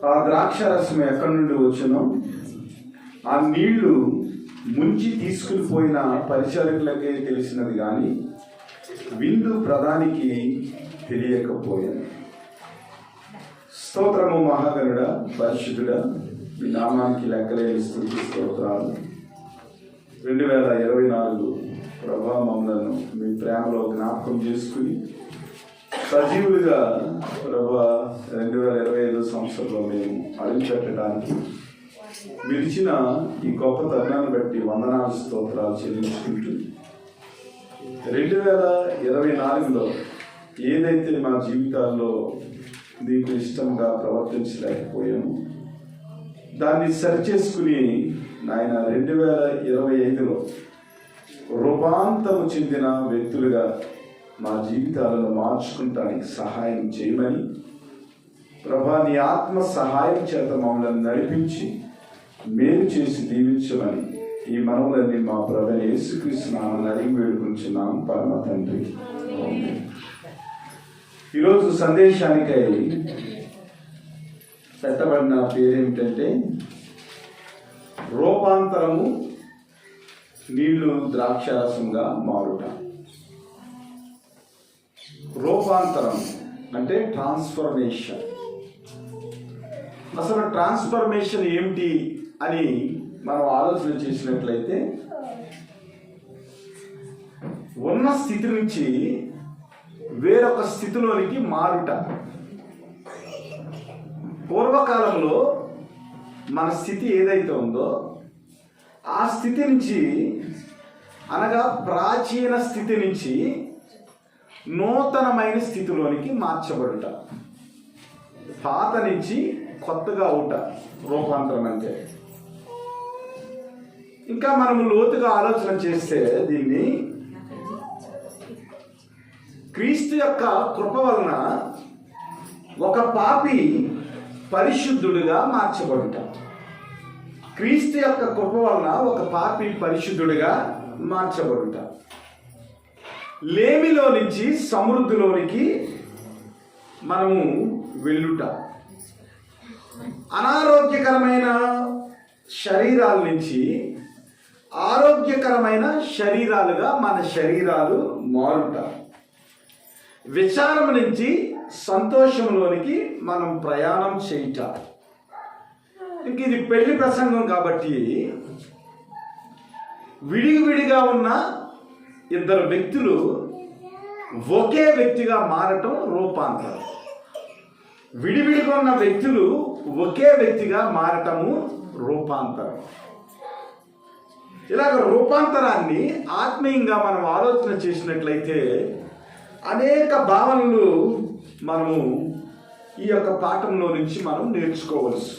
ఆ ద్రాక్షారసం ఎక్కడి నుండి వచ్చునో ఆ నీళ్లు ముంచి తీసుకుని పోయిన పరిచారకులకే తెలిసినది కానీ విందు ప్రధానికి తెలియకపోయాను. స్తోత్రము మహాగణుడ, పరిశుద్ధుడా, మీ నామానికి లెక్కలేని స్తుతి స్తోత్రాలు. 2024 ప్రభా మమ్మలను మీ ప్రేమలో జ్ఞాపకం చేసుకుని సజీవులుగా ప్రభా 2025 సంవత్సరంలో మేము అడుగుపెట్టడానికి మీరు ఇచ్చిన ఈ గొప్ప తరుణాన్ని బట్టి వందనాలు స్తోత్రాలు చెల్లించుకుంటూ 2024లో ఏదైతే మా జీవితాల్లో నీకు ఇష్టంగా ప్రవర్తించలేకపోయాము దాన్ని సరిచేసుకుని నాయన 2025లో రూపాంతరం చెందిన వ్యక్తులుగా మా జీవితాలను మార్చుకుంటానికి సహాయం చేయమని ప్రభా నీ ఆత్మ సహాయం చేత మమ్మల్ని నడిపించి మేలు చేసి దీవించమని ఈ మనవులన్నీ మా ప్రభువైన యేసుక్రీస్తు నామమున అడిగి వేడుకుంటున్నాం పరమ తండ్రి. ఈరోజు సందేశానికై పెట్టబడిన పేరేమిటంటే రూపాంతరము నీళ్లు ద్రాక్షారసంగా మారుట. రూపాంతరం అంటే ట్రాన్స్ఫర్మేషన్. అసలు ట్రాన్స్ఫర్మేషన్ ఏమిటి అని మనం ఆలోచన చేసినట్లయితే ఉన్న స్థితి నుంచి వేరొక స్థితిలోనికి మారుట. పూర్వకాలంలో మన స్థితి ఏదైతే ఉందో ఆ స్థితి నుంచి, అనగా ప్రాచీన స్థితి నుంచి నూతనమైన స్థితిలోనికి మార్చబడుట, పాత నుంచి కొత్తగా అవుట రూపాంతరం అంటే. ఇంకా మనము లోతుగా ఆలోచన చేస్తే దీన్ని క్రీస్తు యొక్క కృప వలన ఒక పాపి పరిశుద్ధుడిగా మార్చబడుట. క్రీస్తు యొక్క కృప వలన ఒక పాపి పరిశుద్ధుడిగా మార్చబడుట. లేమిలో నుంచి సమృద్ధిలోనికి మనము వెళ్ళుట. అనారోగ్యకరమైన శరీరాల నుంచి ఆరోగ్యకరమైన శరీరాలుగా మన శరీరాలు మారుట. విచారం నుంచి సంతోషంలోనికి మనం ప్రయాణం చేయుట. ఇంక ఇది పెళ్లి ప్రసంగం కాబట్టి విడివిడిగా ఉన్న ఇద్దరు వ్యక్తులు ఒకే వ్యక్తిగా మారటం రూపాంతరం. విడివిడిగా ఉన్న వ్యక్తులు ఒకే వ్యక్తిగా మారటము రూపాంతరం. ఇలాగ రూపాంతరాన్ని ఆత్మీయంగా మనం ఆలోచన చేసినట్లయితే అనేక భావనలు మనము ఈ యొక్క పాఠంలో నుంచి మనం నేర్చుకోవచ్చు.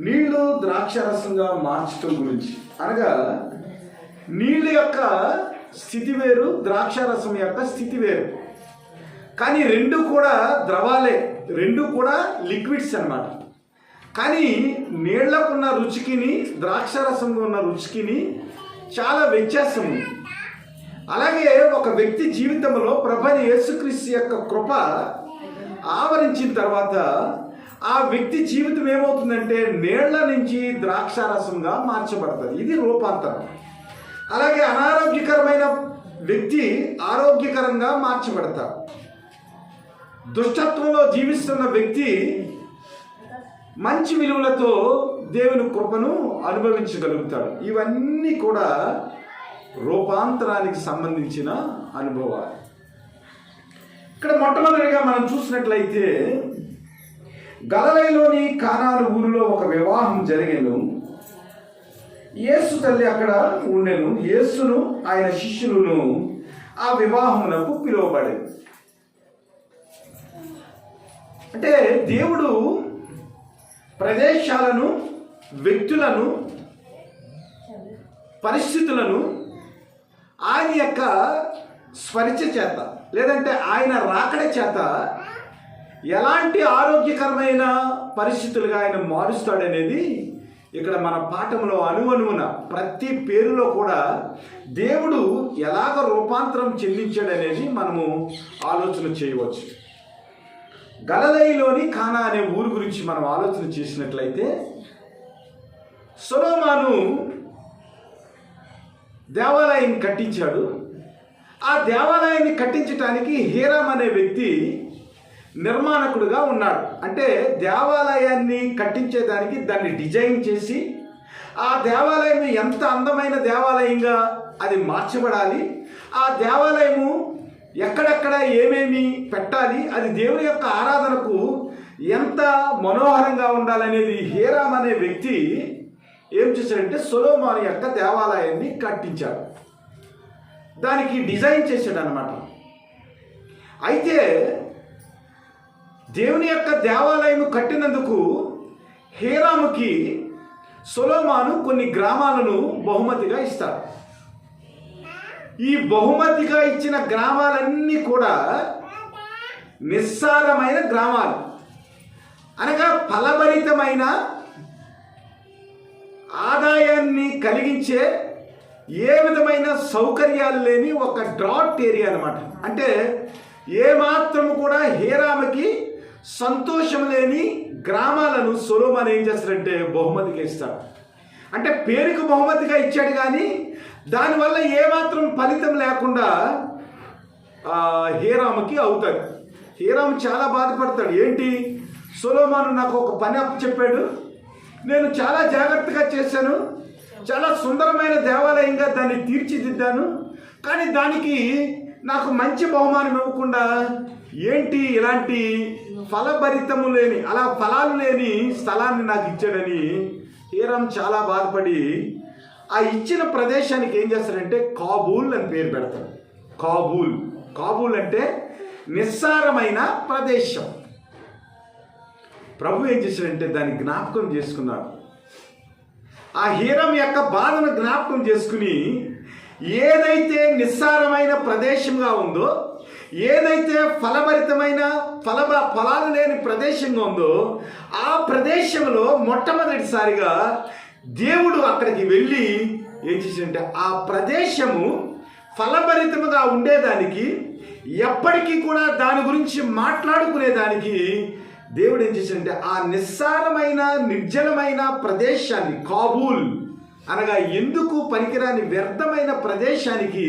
నీళ్లు ద్రాక్షారసంగా మార్చడం గురించి, అనగా నీళ్ళ యొక్క స్థితి వేరు, ద్రాక్షారసం యొక్క స్థితి వేరు. కానీ రెండు కూడా ద్రవాలే, రెండు కూడా లిక్విడ్స్ అన్నమాట. కానీ నీళ్లకున్న రుచికిని ద్రాక్షారసంగా ఉన్న రుచికిని చాలా వ్యత్యాసం ఉంది. అలాగే ఒక వ్యక్తి జీవితంలో ప్రభువైన యేసుక్రీస్తు యొక్క కృప ఆవరించిన తర్వాత ఆ వ్యక్తి జీవితం ఏమవుతుందంటే నీళ్ల నుంచి ద్రాక్షారసంగా మార్చబడుతుంది. ఇది రూపాంతరం. అలాగే అనారోగ్యకరమైన వ్యక్తి ఆరోగ్యకరంగా మార్చబడతారు. దుష్టత్వంలో జీవిస్తున్న వ్యక్తి మంచి విలువలతో దేవుని కృపను అనుభవించగలుగుతాడు. ఇవన్నీ కూడా రూపాంతరానికి సంబంధించిన అనుభవాలు. ఇక్కడ మొట్టమొదటిగా మనం చూసినట్లయితే గలిలయలోని కానాను ఊరిలో ఒక వివాహం జరిగెను. యేసు తల్లి అక్కడ ఉండెను. యేసును ఆయన శిష్యులను ఆ వివాహమునకు పిలువబడేది. అంటే దేవుడు ప్రదేశాలను, వ్యక్తులను, పరిస్థితులను ఆయన యొక్క స్పరిచ చేత, లేదంటే ఆయన రాకడ చేత ఎలాంటి ఆరోగ్యకరమైన పరిస్థితులుగా ఆయన మారుస్తాడనేది ఇక్కడ మన పాఠంలో అణువణువున ప్రతి పేరులో కూడా దేవుడు ఎలాగ రూపాంతరం చెందించాడనేది మనము ఆలోచన చేయవచ్చు. గలిలయలోని కానా అనే ఊరు గురించి మనం ఆలోచన చేసినట్లయితే, సొలొమోను దేవాలయం కట్టించాడు. ఆ దేవాలయాన్ని కట్టించడానికి హీరామ్ అనే వ్యక్తి నిర్మాణకుడుగా ఉన్నాడు. అంటే దేవాలయాన్ని కట్టించేదానికి దాన్ని డిజైన్ చేసి ఆ దేవాలయం ఎంత అందమైన దేవాలయంగా అది మార్చబడాలి, ఆ దేవాలయము ఎక్కడెక్కడ ఏమేమి పెట్టాలి, అది దేవుని యొక్క ఆరాధనకు ఎంత మనోహరంగా ఉండాలనేది హీరామ్ అనే వ్యక్తి ఏం చేశాడంటే సొలొమోను యొక్క దేవాలయాన్ని కట్టించాడు, దానికి డిజైన్ చేశాడు అన్నమాట. అయితే దేవుని యొక్క దేవాలయం కట్టినందుకు హీరాముకి సొలొమోను కొన్ని గ్రామాలను బహుమతిగా ఇస్తాడు. ఈ బహుమతిగా ఇచ్చిన గ్రామాలన్నీ కూడా నిస్సారమైన గ్రామాలు, అనగా ఫలభరితమైన ఆదాయాన్ని కలిగించే ఏ విధమైన సౌకర్యాలు లేని ఒక డ్రాట్ ఏరియా అన్నమాట. అంటే ఏమాత్రం కూడా హీరాముకి సంతోషం లేని గ్రామాలను సొలొమోను ఏం చేస్తాడంటే బహుమతిగా ఇస్తాడు. అంటే పేరుకు బహుమతిగా ఇచ్చాడు, కానీ దానివల్ల ఏమాత్రం ఫలితం లేకుండా హీరాముకి అవుతాడు. హీరాము చాలా బాధపడతాడు. ఏంటి, సొలొమోను నాకు ఒక పని అప్పచెప్పాడు, నేను చాలా జాగ్రత్తగా చేశాను, చాలా సుందరమైన దేవాలయంగా దాన్ని తీర్చిదిద్దాను, కానీ దానికి నాకు మంచి బహుమానం ఇవ్వకుండా ఏంటి ఇలాంటి ఫలభరితము లేని, అలా ఫలాలు లేని స్థలాన్ని నాకు ఇచ్చాడని హీరామ్ చాలా బాధపడి ఆ ఇచ్చిన ప్రదేశానికి ఏం చేస్తాడంటే కాబూల్ అని పేరు పెడతాడు. కాబూల్ అంటే నిస్సారమైన ప్రదేశం. ప్రభు ఏం చేశాడంటే దాన్ని జ్ఞాపకం చేసుకున్నాడు. ఆ హీరామ్ యొక్క బాధను జ్ఞాపకం చేసుకుని ఏదైతే నిస్సారమైన ప్రదేశంగా ఉందో, ఏదైతే ఫలభరితమైన ఫలాలు లేని ప్రదేశంగా ఉందో, ఆ ప్రదేశంలో మొట్టమొదటిసారిగా దేవుడు అక్కడికి వెళ్ళి ఏం చేశాడంటే ఆ ప్రదేశము ఫలభరితముగా ఉండేదానికి, ఎప్పటికీ కూడా దాని గురించి మాట్లాడుకునేదానికి దేవుడు ఏం చేశాడంటే ఆ నిస్సారమైన నిర్జలమైన ప్రదేశాన్ని, కాబూల్ అనగా ఎందుకు పనికిరాని వ్యర్థమైన ప్రదేశానికి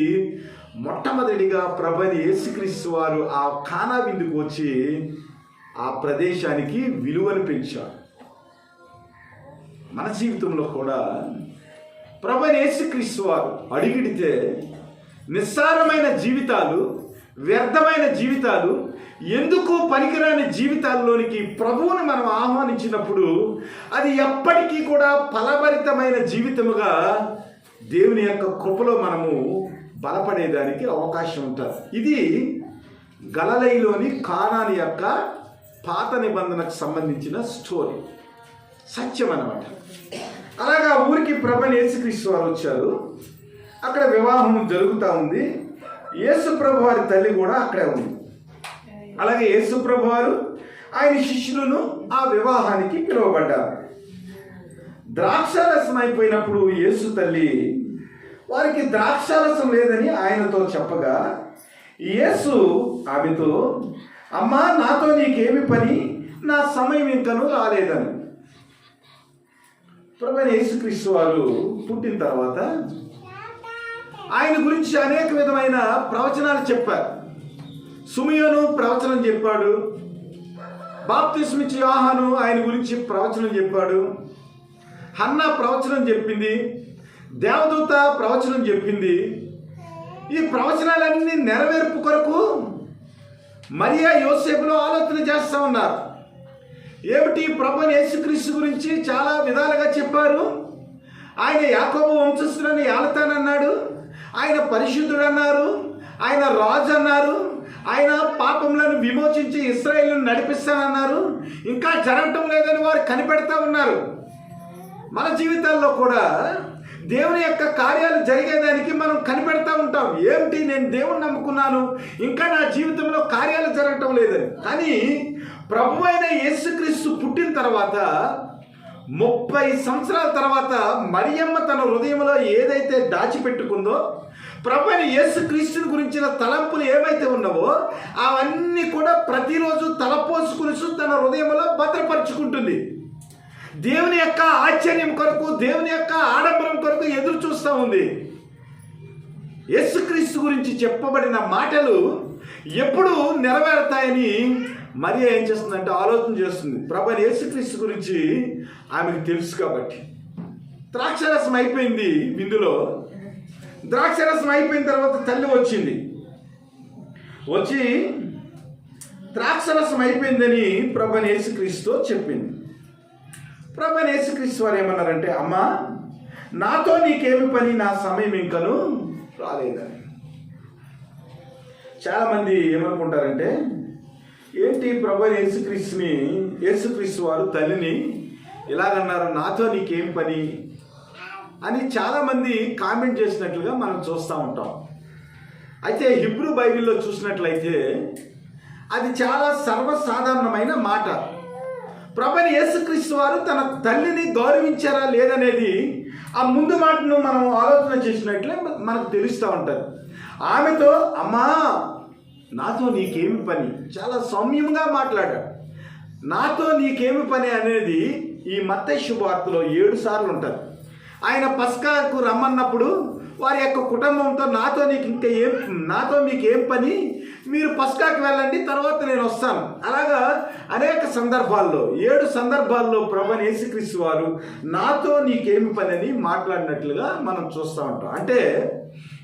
మొట్టమొదటిగా ప్రభువైన యేసుక్రీస్తు వారు ఆ కానా విందుకు వచ్చి ఆ ప్రదేశానికి విలువను పెంచారు. మన జీవితంలో కూడా ప్రభువైన యేసుక్రీస్తు వారు అడిగిడితే నిస్సారమైన జీవితాలు, వ్యర్థమైన జీవితాలు, ఎందుకు పనికిరాని జీవితాల్లోనికి ప్రభువుని మనం ఆహ్వానించినప్పుడు అది ఎప్పటికీ కూడా ఫలభరితమైన జీవితముగా దేవుని యొక్క కృపలో మనము బలపడేదానికి అవకాశం ఉంటుంది. ఇది గలిలయలోని కానాను యొక్క పాత నిబంధనకు సంబంధించిన స్టోరీ, సత్యం అన్నమాట. అలాగా ఊరికి ప్రభువైన యేసుక్రీస్తు వారు వచ్చారు. అక్కడ వివాహం జరుగుతూ ఉంది. యేసు ప్రభు వారి తల్లి కూడా అక్కడే ఉంది. అలాగే యేసు ప్రభు వారు ఆయన శిష్యులను ఆ వివాహానికి పిలువబడ్డారు. ద్రాక్షారసం అయిపోయినప్పుడు యేసు తల్లి వారికి ద్రాక్షారసం లేదని ఆయనతో చెప్పగా యేసు ఆమెతో, అమ్మా, నాతో నీకేమి పని, నా సమయం ఇంకను రాలేదని. ప్రభువైన యేసుక్రీస్తు వారు పుట్టిన తర్వాత ఆయన గురించి అనేక విధమైన ప్రవచనాలు చెప్పారు. సుమియోను ప్రవచనం చెప్పాడు, బాప్తిస్మిచ్చే యోహాను ఆయన గురించి ప్రవచనం చెప్పాడు, హన్నా ప్రవచనం చెప్పింది, దేవదూత ప్రవచనం చెప్పింది. ఈ ప్రవచనాలన్నీ నెరవేర్పు కొరకు మరియా యోసేపులో ఆలోచన చేస్తూ ఉన్నారు. ఏమిటి, ప్రభువైన యేసుక్రీస్తు గురించి చాలా విధాలుగా చెప్పారు. ఆయన యాకోబు వంశస్థులని ఏలతానన్నాడు, ఆయన పరిశుద్ధుడు అన్నారు, ఆయన రాజు అన్నారు, ఆయన పాపములను విమోచించి ఇశ్రాయేలును నడిపిస్తానన్నారు. ఇంకా జరగటం లేదని వారు కనిపెడతా ఉన్నారు. మన జీవితాల్లో కూడా దేవుని యొక్క కార్యాలు జరిగేదానికి మనం కనిపెడతా ఉంటాం. ఏమిటి, నేను దేవుని నమ్ముకున్నాను, ఇంకా నా జీవితంలో కార్యాలు జరగటం లేదని. కానీ ప్రభువైన యేసుక్రీస్తు పుట్టిన తర్వాత 30 సంవత్సరాల తర్వాత మరియమ్మ తన హృదయంలో ఏదైతే దాచిపెట్టుకుందో, ప్రభువైన యేసుక్రీస్తుని గురించిన తలంపులు ఏవైతే ఉన్నావో అవన్నీ కూడా ప్రతిరోజు తలపోసుకుని తన హృదయంలో భద్రపరుచుకుంటుంది. దేవుని యొక్క ఆశ్చర్యం కొరకు, దేవుని యొక్క ఆడంబరం కొరకు ఎదురు చూస్తూ ఉంది. యేసుక్రీస్తు గురించి చెప్పబడిన మాటలు ఎప్పుడు నెరవేరుతాయని మరి ఏం చేస్తుందంటే ఆలోచన చేస్తుంది. ప్రభువైన యేసుక్రీస్తు గురించి ఆమెకు తెలుసు కాబట్టి. ద్రాక్షరసం అయిపోయింది విందులో. ద్రాక్షరసం అయిపోయిన తర్వాత తల్లి వచ్చింది. వచ్చి ద్రాక్షరసం అయిపోయిందని ప్రభువైన యేసుక్రీస్తుతో చెప్పింది. ప్రభువైన యేసుక్రీస్తు వారు ఏమన్నారంటే, అమ్మా నాతో నీకేమి పని, నా సమయం ఇంకను రాలేదని. చాలామంది ఏమనుకుంటారంటే, ఏంటి ప్రభువైన యేసుక్రీస్తు వారు తల్లిని ఇలాగన్నారు, నాతో నీకేం పని అని చాలామంది కామెంట్ చేసినట్లుగా మనం చూస్తూ ఉంటాం. అయితే హిబ్రూ బైబిల్లో చూసినట్లయితే అది చాలా సర్వసాధారణమైన మాట. ప్రభువైన యేసుక్రీస్తు వారు తన తల్లిని గౌరవించారా లేదనేది ఆ ముందు మాటను మనం ఆలోచన చేసినట్లే మనకు తెలుస్తూ ఉంటుంది. ఆమెతో అమ్మా నాతో నీకేమి పని, చాలా సౌమ్యంగా మాట్లాడాడు. నాతో నీకేమి పని అనేది ఈ మత్తయి శుభవార్తలో 7 సార్లు ఉంటుంది. ఆయన పస్కాకు రమ్మన్నప్పుడు వారి యొక్క కుటుంబంతో నాతో మీకేం పని, మీరు పస్కాకి వెళ్ళండి, తర్వాత నేను వస్తాను. అలాగా అనేక సందర్భాల్లో 7 సందర్భాల్లో ప్రభువైన యేసుక్రీస్తు వారు నాతో నీకేమి పని అని మాట్లాడినట్లుగా మనం చూస్తూ ఉంటాం. అంటే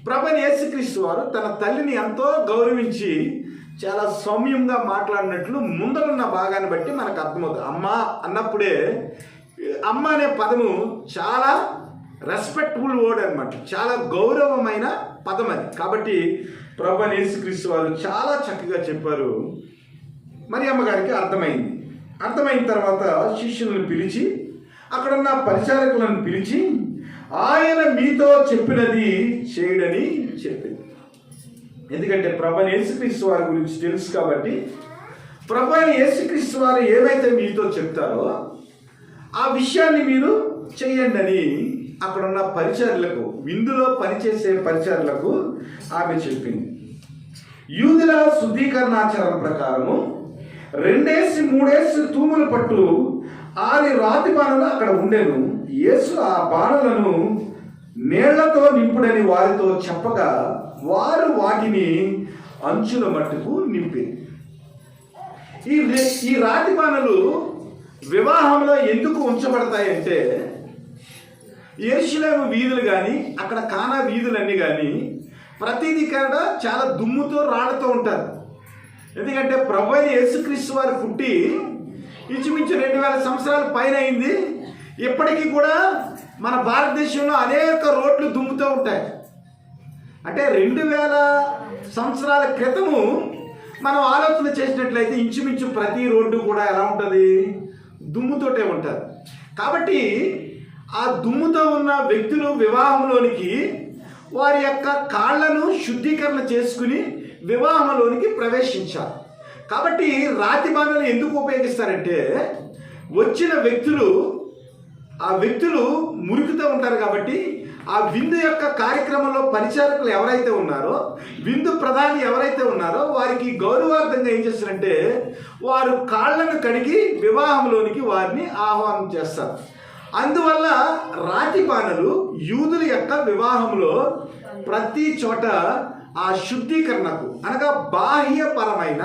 ప్రభువైన యేసుక్రీస్తు వారు తన తల్లిని ఎంతో గౌరవించి చాలా సౌమ్యంగా మాట్లాడినట్లు ముందరున్న భాగాన్ని బట్టి మనకు అర్థమవుతుంది. అమ్మ అన్నప్పుడే అమ్మ అనే పదము చాలా రెస్పెక్టబుల్ వర్డ్ అనమాట, చాలా గౌరవమైన పదం అది. కాబట్టి ప్రభువైన యేసుక్రీస్తు వారు చాలా చక్కగా చెప్పారు. మరి అమ్మగారికి అర్థమైన తర్వాత శిష్యులను పిలిచి, అక్కడున్న పరిచారకులను పిలిచి, ఆయన మీతో చెప్పినది చేయడని చెప్పింది. ఎందుకంటే ప్రభువైన యేసుక్రీస్తు వారి గురించి తెలుసు కాబట్టి ప్రభువైన యేసుక్రీస్తు వారు ఏవైతే మీతో చెప్తారో ఆ విషయాన్ని మీరు చెయ్యండి అని అక్కడున్న పరిచారులకు, విందులో పనిచేసే పరిచారులకు ఆమె చెప్పింది. యూదుల శుద్ధీకరణాచారం ప్రకారము 2-3 తూముల పట్టు 6 రాతి బాణలు అక్కడ ఉండేను. యేసు ఆ బాణలను నీళ్లతో నింపుడని వారితో చెప్పగా వారు వాటిని అంచుల మట్టుకు నింపింది. ఈ రాతి బాణలు వివాహంలో ఎందుకు ఉంచబడతాయంటే, యెరూషలేము వీధులు కానీ అక్కడ కానా వీధులన్నీ కానీ ప్రతిదీ కూడా చాలా దుమ్ముతో రాళ్ళతో ఉంటారు. ఎందుకంటే ప్రభువైన యేసుక్రీస్తు వారు పుట్టి ఇంచుమించు 2000 సంవత్సరాల పైన అయింది. ఇప్పటికీ కూడా మన భారతదేశంలో అనేక రోడ్లు దుమ్ముతూ ఉంటాయి. అంటే 2000 సంవత్సరాల క్రితము మనం ఆలోచన చేసినట్లయితే ఇంచుమించు ప్రతి రోడ్డు కూడా ఎలా ఉంటుంది, దుమ్ముతోటే ఉంటుంది. కాబట్టి ఆ దుమ్ముతో ఉన్న వ్యక్తులు వివాహంలోనికి వారి యొక్క కాళ్లను శుద్ధీకరణ చేసుకుని వివాహంలోనికి ప్రవేశించారు. కాబట్టి రాతి బాణలు ఎందుకు ఉపయోగిస్తారంటే, వచ్చిన ఆ వ్యక్తులు మురికితో ఉంటారు కాబట్టి ఆ విందు యొక్క కార్యక్రమంలో పరిచారకులు ఎవరైతే ఉన్నారో, విందు ప్రధాని ఎవరైతే ఉన్నారో వారికి గౌరవార్థంగా ఏం చేస్తారంటే వారు కాళ్లను కడిగి వివాహంలోనికి వారిని ఆహ్వానం చేస్తారు. అందువల్ల రాతి బాణలు యూదుల యొక్క వివాహంలో ప్రతి చోట ఆ శుద్ధీకరణకు అనగా బాహ్యపరమైన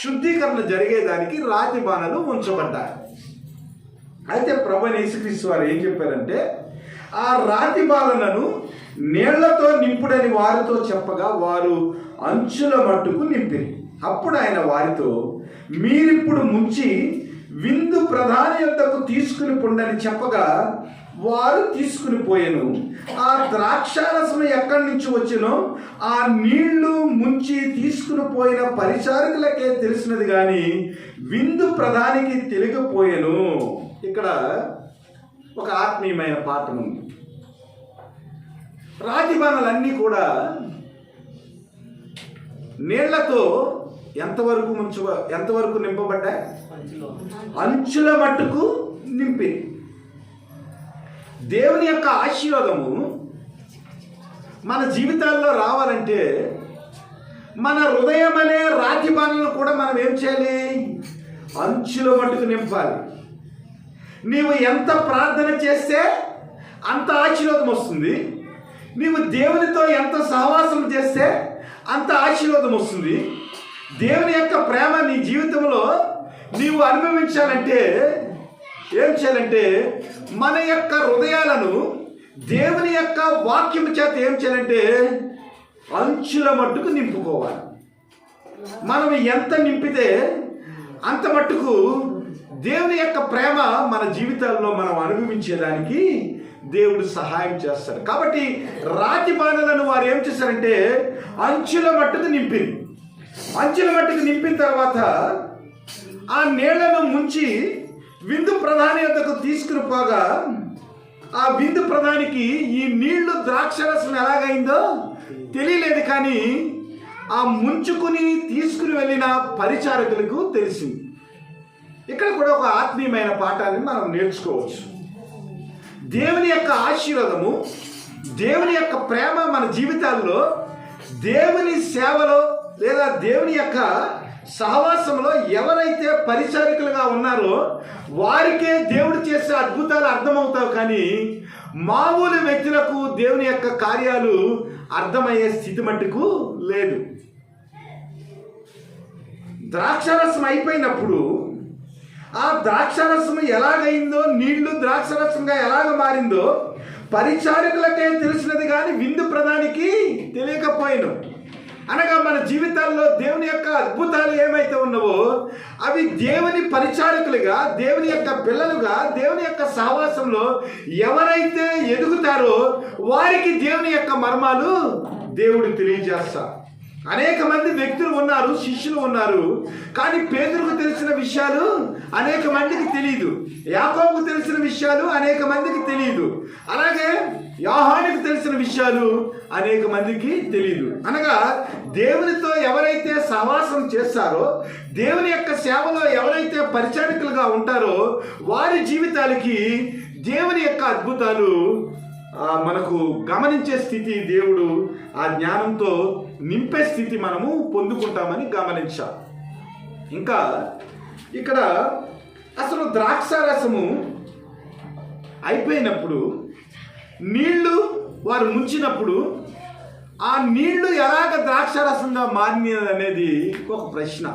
శుద్ధీకరణ జరిగేదానికి రాతి బాణలు ఉంచబడ్డాయి. అయితే ప్రభువైన యేసుక్రీస్తు వారు ఏం చెప్పారంటే, ఆ రాతి బాణలను నీళ్లతో నింపుడని వారితో చెప్పగా వారు అంచుల మట్టుకు నింపిరి. అప్పుడు ఆయన వారితో, మీరిప్పుడు ముంచి విందు ప్రధాని యొద్దకు తీసుకుని పొండని చెప్పగా వారు తీసుకుని పోయాను. ఆ ద్రాక్షారసం ఎక్కడి నుంచి వచ్చినో ఆ నీళ్లు ముంచి తీసుకుని పోయిన పరిచారకులకే తెలిసినది కానీ విందు ప్రధానికి తెలియకపోయాను. ఇక్కడ ఒక ఆత్మీయమైన పాఠం ఉంది. రాతి బాణలన్నీ కూడా నీళ్లతో ఎంతవరకు నింపబడ్డాయి? అంచుల మట్టుకు నింపి. దేవుని యొక్క ఆశీర్వాదము మన జీవితాల్లో రావాలంటే మన హృదయం అనే రాతి బాణలను కూడా మనం ఏం చేయాలి? అంచుల మట్టుకు నింపాలి. నీవు ఎంత ప్రార్థన చేస్తే అంత ఆశీర్వాదం వస్తుంది. నీవు దేవునితో ఎంత సహవాసం చేస్తే అంత ఆశీర్వాదం వస్తుంది. దేవుని యొక్క ప్రేమ నీ జీవితంలో నీవు అనుభవించాలంటే ఏం చేయాలంటే మన యొక్క హృదయాలను దేవుని యొక్క వాక్యం చేత ఏం చేయాలంటే అంచుల మట్టుకు నింపుకోవాలి. మనం ఎంత నింపితే అంత మట్టుకు దేవుని యొక్క ప్రేమ మన జీవితాల్లో మనం అనుభవించేదానికి దేవుడు సహాయం చేస్తాడు. కాబట్టి రాతి బాణలను వారు ఏం చేశారంటే అంచుల మట్టుకు నింపింది. అంచుల మట్టుకు నింపిన తర్వాత ఆ నీళ్లను ముంచి విందు ప్రధాని వద్దకు తీసుకుని పోగా ఆ విందు ప్రధానికి ఈ నీళ్లు ద్రాక్షరసం ఎలాగైందో తెలియలేదు. కానీ ఆ ముంచుకుని తీసుకుని వెళ్ళిన పరిచారకులకు తెలిసింది. ఇక్కడ కూడా ఒక ఆత్మీయమైన పాఠాన్ని మనం నేర్చుకోవచ్చు. దేవుని యొక్క ఆశీర్వాదము, దేవుని యొక్క ప్రేమ మన జీవితాల్లో దేవుని సేవలో లేదా దేవుని యొక్క సహవాసంలో ఎవరైతే పరిచారకులుగా ఉన్నారో వారికే దేవుడు చేసే అద్భుతాలు అర్థమవుతావు. కానీ మామూలు వ్యక్తులకు దేవుని యొక్క కార్యాలు అర్థమయ్యే స్థితి మట్టుకు లేదు. ద్రాక్షరసం అయిపోయినప్పుడు ఆ ద్రాక్షరసం ఎలాగైందో, నీళ్లు ద్రాక్షరసంగా ఎలాగ మారిందో పరిచారకులకే తెలిసినది కానీ విందు ప్రధానికి తెలియకపోయిన. అనగా మన జీవితాల్లో దేవుని యొక్క అద్భుతాలు ఏమైతే ఉన్నావో అవి దేవుని పరిచారకులుగా, దేవుని యొక్క పిల్లలుగా, దేవుని యొక్క సహవాసంలో ఎవరైతే ఎదుగుతారో వారికి దేవుని యొక్క మర్మాలు దేవుడు తెలియజేస్తారు. అనేక మంది వ్యక్తులు ఉన్నారు, శిష్యులు ఉన్నారు. కానీ పేతురుకు తెలిసిన విషయాలు అనేక మందికి తెలియదు. యాకోబుకు తెలిసిన విషయాలు అనేక మందికి తెలియదు. అలాగే యోహానుకు తెలిసిన విషయాలు అనేక మందికి తెలియదు. అనగా దేవునితో ఎవరైతే సహవాసం చేస్తారో, దేవుని యొక్క సేవలో ఎవరైతే పరిచారకులుగా ఉంటారో వారి జీవితాలకి దేవుని యొక్క అద్భుతాలు మనకు గమనించే స్థితి, దేవుడు ఆ జ్ఞానంతో నింపే స్థితి మనము పొందుకుంటామని గమనించాం. ఇంకా ఇక్కడ అసలు ద్రాక్షారసము అయిపోయినప్పుడు నీళ్లు వారు ముంచినప్పుడు ఆ నీళ్లు ఎలాగ ద్రాక్షారసంగా మారినది అనేది ఒక ప్రశ్న.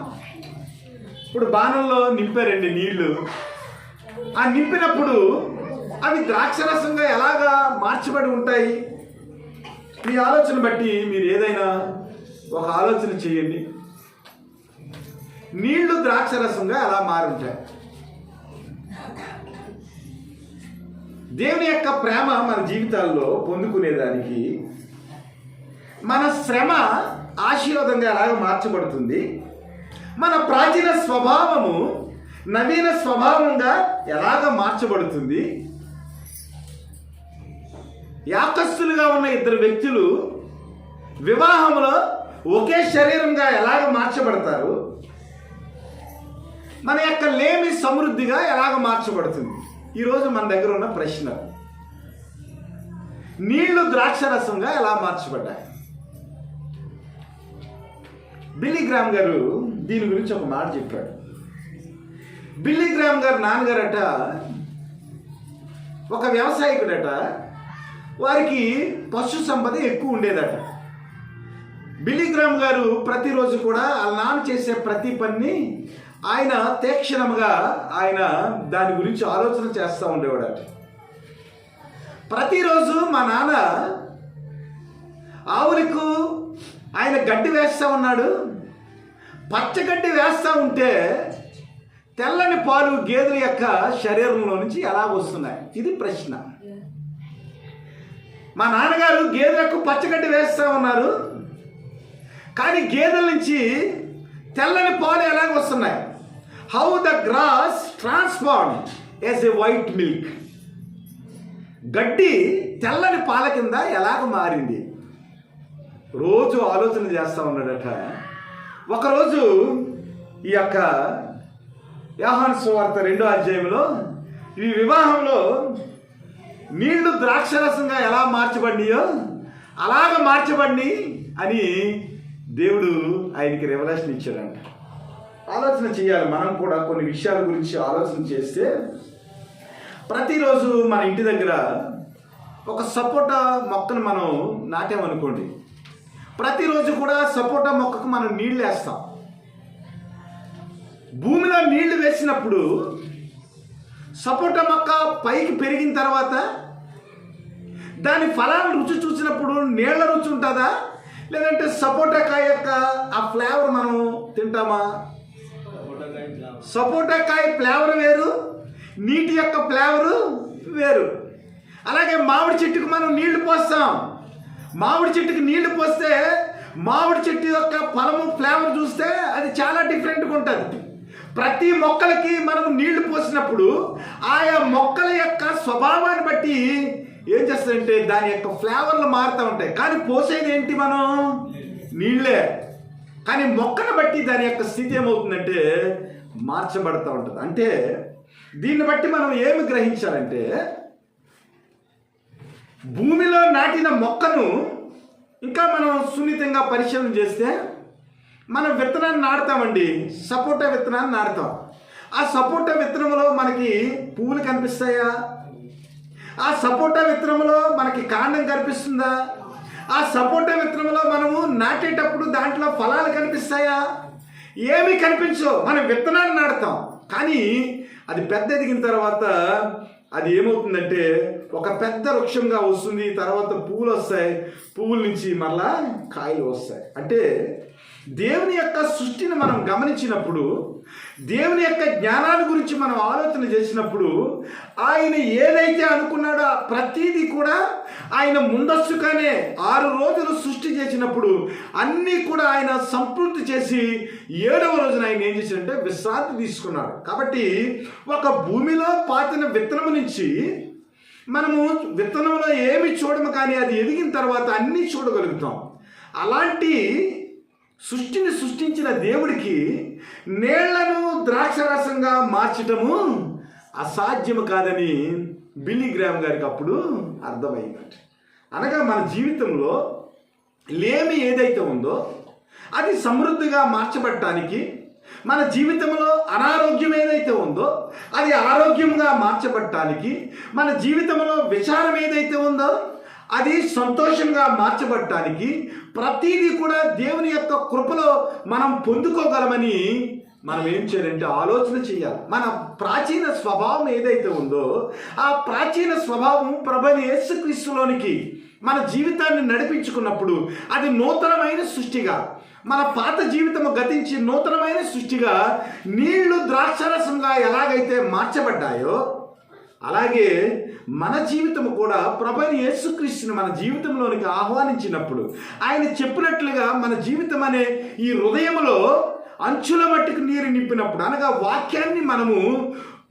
ఇప్పుడు బాణంలో నింపారండి నీళ్లు. ఆ నింపినప్పుడు అవి ద్రాక్షరసంగా ఎలాగా మార్చబడి ఉంటాయి? మీ ఆలోచన బట్టి మీరు ఏదైనా ఒక ఆలోచన చేయండి. నీళ్లు ద్రాక్షరసంగా ఎలా మారుంటాయి? దేవుని యొక్క ప్రేమ మన జీవితాల్లో పొందుకునేదానికి మన శ్రమ ఆశీర్వాదంగా ఎలాగ మార్చబడుతుంది? మన ప్రాచీన స్వభావము నవీన స్వభావంగా ఎలాగ మార్చబడుతుంది? యాకస్తులుగా ఉన్న ఇద్దరు వ్యక్తులు వివాహంలో ఒకే శరీరంగా ఎలాగ మార్చబడతారు? మన యొక్క లేమి సమృద్ధిగా ఎలాగ మార్చబడుతుంది? ఈరోజు మన దగ్గర ఉన్న ప్రశ్న. నీళ్లు ద్రాక్షరసంగా ఎలా మార్చబడ్డాయి? బిల్లీ గ్రామ్ గారు దీని గురించి ఒక మాట చెప్పాడు. బిల్లీ గ్రామ్ గారు నాన్నగారట ఒక వ్యవసాయకుడట. వారికి పశు సంపద ఎక్కువ ఉండేదట. బిల్లీ గ్రామ్ గారు ప్రతిరోజు కూడా వాళ్ళ నాన్న చేసే ప్రతి పని ఆయన తీక్షణంగా ఆయన దాని గురించి ఆలోచన చేస్తూ ఉండేవాడట. ప్రతిరోజు మా నాన్న ఆవులకు ఆయన గడ్డి వేస్తూ ఉన్నాడు. పచ్చగడ్డి వేస్తూ ఉంటే తెల్లని పాలు గేదెల యొక్క శరీరంలో నుంచి ఎలా వస్తున్నాయి? ఇది ప్రశ్న. మా నాన్నగారు గేదెలకు పచ్చగడ్డి వేస్తూ ఉన్నారు, కానీ గేదెల నుంచి తెల్లని పాలు ఎలాగ వస్తున్నాయి? How the grass transform as a white milk. గడ్డి తెల్లని పాల కింద ఎలాగ మారింది? రోజు ఆలోచన చేస్తూ ఉన్నాడట. ఒకరోజు ఈ యొక్క యోహాను సువార్త 2వ అధ్యాయంలో ఈ వివాహంలో నీళ్లు ద్రాక్షరసంగా ఎలా మార్చబడినాయో అలాగ మార్చబడి అని దేవుడు ఆయనకి రెవల్యూషన్ ఇచ్చాడంట. ఆలోచన చేయాలి. మనం కూడా కొన్ని విషయాల గురించి ఆలోచన చేస్తే, ప్రతిరోజు మన ఇంటి దగ్గర ఒక సపోటా మొక్కను మనం నాటామనుకోండి, ప్రతిరోజు కూడా సపోటా మొక్కకు మనం నీళ్ళు వేస్తాం. భూమిలో నీళ్లు వేసినప్పుడు సపోటా మొక్క పైకి పెరిగిన తర్వాత దాని ఫలాల రుచి చూసినప్పుడు నీళ్ల రుచి ఉంటుందా, లేదంటే సపోటా కాయ యొక్క ఆ ఫ్లేవర్ మనం తింటామా? సపోటా కాయ ఫ్లేవర్ వేరు, నీటి యొక్క ఫ్లేవరు వేరు. అలాగే మామిడి చెట్టుకు మనం నీళ్లు పోస్తాం. మామిడి చెట్టుకి నీళ్లు పోస్తే మామిడి చెట్టు యొక్క ఫలము ఫ్లేవర్ చూస్తే అది చాలా డిఫరెంట్గా ఉంటుంది. ప్రతి మొక్కలకి మనం నీళ్లు పోసినప్పుడు ఆయా మొక్కల యొక్క స్వభావాన్ని బట్టి ఏం చేస్తారంటే దాని యొక్క ఫ్లేవర్లు మారుతూ ఉంటాయి. కానీ పోసేది ఏంటి? మనం నీళ్ళే. కానీ మొక్కను బట్టి దాని యొక్క స్థితి ఏమవుతుందంటే మార్చబడుతూ ఉంటుంది. అంటే దీన్ని బట్టి మనం ఏమి గ్రహించాలంటే, భూమిలో నాటిన మొక్కను ఇంకా మనం సున్నితంగా పరిశీలన చేస్తే, మనం విత్తనాన్ని నాటుతామండి, సపోటా విత్తనాన్ని నాటుతాం. ఆ సపోటా విత్తనంలో మనకి పువ్వులు కనిపిస్తాయా? ఆ సపోటా విత్తనంలో మనకి కాండం కనిపిస్తుందా? ఆ సపోటా విత్తనంలో మనము నాటేటప్పుడు దాంట్లో ఫలాలు కనిపిస్తాయా? ఏమీ కనిపించవు. మనం విత్తనాన్ని నాటుతాం, కానీ అది పెద్ద ఎదిగిన తర్వాత అది ఏమవుతుందంటే ఒక పెద్ద వృక్షంగా వస్తుంది. తర్వాత పువ్వులు వస్తాయి, పువ్వుల నుంచి మళ్ళా కాయలు వస్తాయి. అంటే దేవుని యొక్క సృష్టిని మనం గమనించినప్పుడు, దేవుని యొక్క జ్ఞానాన్ని గురించి మనం ఆలోచన చేసినప్పుడు, ఆయన ఏదైతే అనుకున్నాడో ప్రతిదీ కూడా ఆయన ముందస్తుగానే 6 రోజులు సృష్టి చేసినప్పుడు అన్నీ కూడా ఆయన సంపూర్తి చేసి 7వ రోజున ఆయన ఏం చేశాడంటే విశ్రాంతి తీసుకున్నాడు. కాబట్టి ఒక భూమిలో పాతిన విత్తనం నుంచి మనము విత్తనంలో ఏమి చూడము, కానీ అది ఎదిగిన తర్వాత అన్నీ చూడగలుగుతాం. అలాంటి సృష్టిని సృష్టించిన దేవుడికి నీళ్లను ద్రాక్షరసంగా మార్చటము అసాధ్యము కాదని బిల్లీ గ్రామ్ గారికి అప్పుడు అర్థమైందంట. అనగా మన జీవితంలో లేమి ఏదైతే ఉందో అది సమృద్ధిగా మార్చబడటానికి, మన జీవితంలో అనారోగ్యం ఏదైతే ఉందో అది ఆరోగ్యంగా మార్చబడటానికి, మన జీవితంలో విచారం ఏదైతే ఉందో అది సంతోషంగా మార్చబడటానికి, ప్రతిదీ కూడా దేవుని యొక్క కృపలో మనం పొందుకోగలమని మనం ఏం చేయాలంటే ఆలోచన చేయాలి. మన ప్రాచీన స్వభావం ఏదైతే ఉందో ఆ ప్రాచీన స్వభావం ప్రభువైన యేసుక్రీస్తులోనికి మన జీవితాన్ని నడిపించుకున్నప్పుడు అది నూతనమైన సృష్టిగా, మన పాత జీవితము గతించి నూతనమైన సృష్టిగా నీళ్లు ద్రాక్షరసంగా ఎలాగైతే మార్చబడ్డాయో, అలాగే మన జీవితము కూడా ప్రభువైన యేసుక్రీస్తుని మన జీవితంలోనికి ఆహ్వానించినప్పుడు ఆయన చెప్పినట్లుగా మన జీవితం అనే ఈ హృదయంలో అంచుల మట్టుకు నీరు నింపినప్పుడు, అనగా వాక్యాన్ని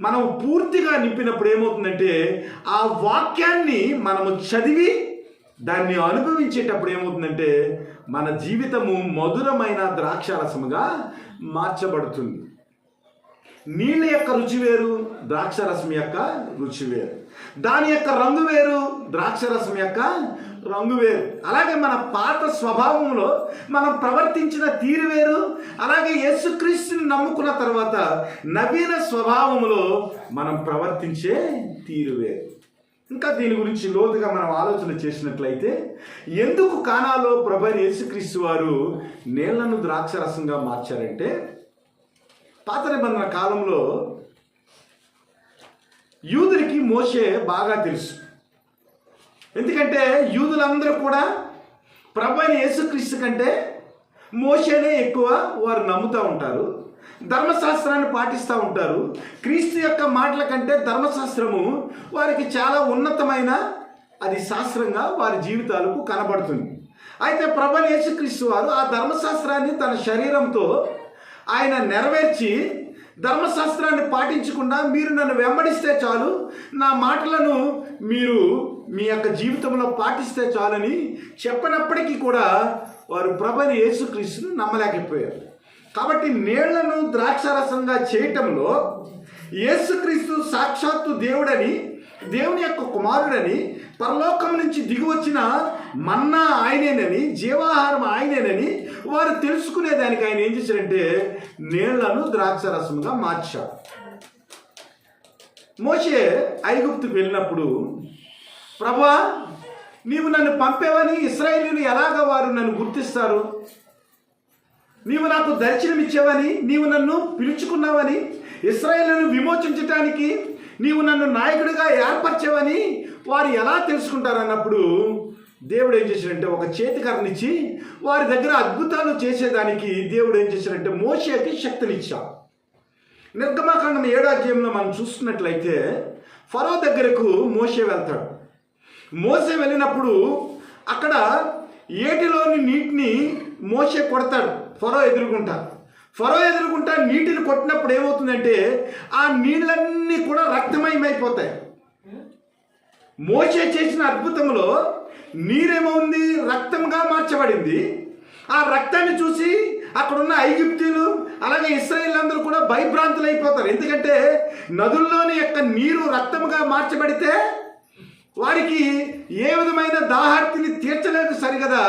మనము పూర్తిగా నింపినప్పుడు ఏమవుతుందంటే ఆ వాక్యాన్ని మనము చదివి దాన్ని అనుభవించేటప్పుడు ఏమవుతుందంటే మన జీవితము మధురమైన ద్రాక్షారసముగా మార్చబడుతుంది. నీళ్ళ యొక్క రుచి వేరు, ద్రాక్షరసం యొక్క రుచి వేరు. దాని యొక్క రంగు వేరు, ద్రాక్షరసం యొక్క రంగు వేరు. అలాగే మన పాత స్వభావంలో మనం ప్రవర్తించిన తీరు వేరు. అలాగే యేసుక్రీస్తుని నమ్ముకున్న తర్వాత నవీన స్వభావంలో మనం ప్రవర్తించే తీరు వేరు. ఇంకా దీని గురించి లోతుగా మనం ఆలోచన చేసినట్లయితే, ఎందుకు కానాలో ప్రభువైన యేసుక్రీస్తు వారు నీళ్లను ద్రాక్షరసంగా మార్చారంటే, పాత నిబంధన కాలంలో యూదులకి మోషే బాగా తెలుసు. ఎందుకంటే యూదులందరూ కూడా ప్రభువైన యేసుక్రీస్తు కంటే మోషేనే ఎక్కువ వారు నమ్ముతూ ఉంటారు, ధర్మశాస్త్రాన్ని పాటిస్తూ ఉంటారు. క్రీస్తు యొక్క మాటల కంటే ధర్మశాస్త్రము వారికి చాలా ఉన్నతమైన అది శాస్త్రంగా వారి జీవితాలకు కనబడుతుంది. అయితే ప్రభువైన యేసుక్రీస్తు వారు ఆ ధర్మశాస్త్రాన్ని తన శరీరంతో ఆయన నెరవేర్చి, ధర్మశాస్త్రాన్ని పాటించకుండా మీరు నన్ను వెంబడిస్తే చాలు, నా మాటలను మీరు మీ యొక్క జీవితంలో పాటిస్తే చాలని చెప్పినప్పటికీ కూడా వారు ప్రభువైన యేసుక్రీస్తును నమ్మలేకపోయారు. కాబట్టి నీళ్లను ద్రాక్షారసంగా చేయటంలో యేసుక్రీస్తు సాక్షాత్తు దేవుడని దేవుని యొక్క కుమారుడని, పరలోకం నుంచి దిగి వచ్చిన మన్నా ఆయనేనని, జీవాహారం ఆయనేనని వారు తెలుసుకునేదానికి ఆయన ఏం చేశారంటే నీళ్లను ద్రాక్షరసముగా మార్చాడు. మోషే ఐగుప్తుకు వెళ్ళినప్పుడు, ప్రభువా నీవు నన్ను పంపేవని ఇశ్రాయేలీయులు ఎలాగ వారు నన్ను గుర్తిస్తారు? నీవు నాకు దర్శనమిచ్చావని, నీవు నన్ను పిలుచుకున్నావని, ఇశ్రాయేలును విమోచించటానికి నీవు నన్ను నాయకుడిగా ఏర్పరచావని వారు ఎలా తెలుసుకుంటారు అన్నప్పుడు దేవుడు ఏం చేశాడంటే ఒక చేతికర్రనిచ్చి వారి దగ్గర అద్భుతాలు చేసేదానికి దేవుడు ఏం చేశాడంటే మోషేకి శక్తినిచ్చాడు. నిర్గమాకాండం 7వ అధ్యాయంలో మనం చూస్తున్నట్లయితే ఫరో దగ్గరకు మోషే వెళ్తాడు. మోషే వెళ్ళినప్పుడు అక్కడ ఏటిలోని నీటిని మోషే కొడతాడు. ఫరో ఎదురుగుంటా నీటిని కొట్టినప్పుడు ఏమవుతుందంటే ఆ నీళ్ళన్నీ కూడా రక్తమయమైపోతాయి. మోషే చేసిన అద్భుతంలో నీరేమవుంది? రక్తంగా మార్చబడింది. ఆ రక్తాన్ని చూసి అక్కడున్న ఐగుప్తీయులు అలాగే ఇశ్రాయేలీయులందరూ కూడా భయభ్రాంతులు అయిపోతారు. ఎందుకంటే నదుల్లోని యొక్క నీరు రక్తముగా మార్చబడితే వారికి ఏ విధమైన దాహార్తిని తీర్చలేదు సరిగదా.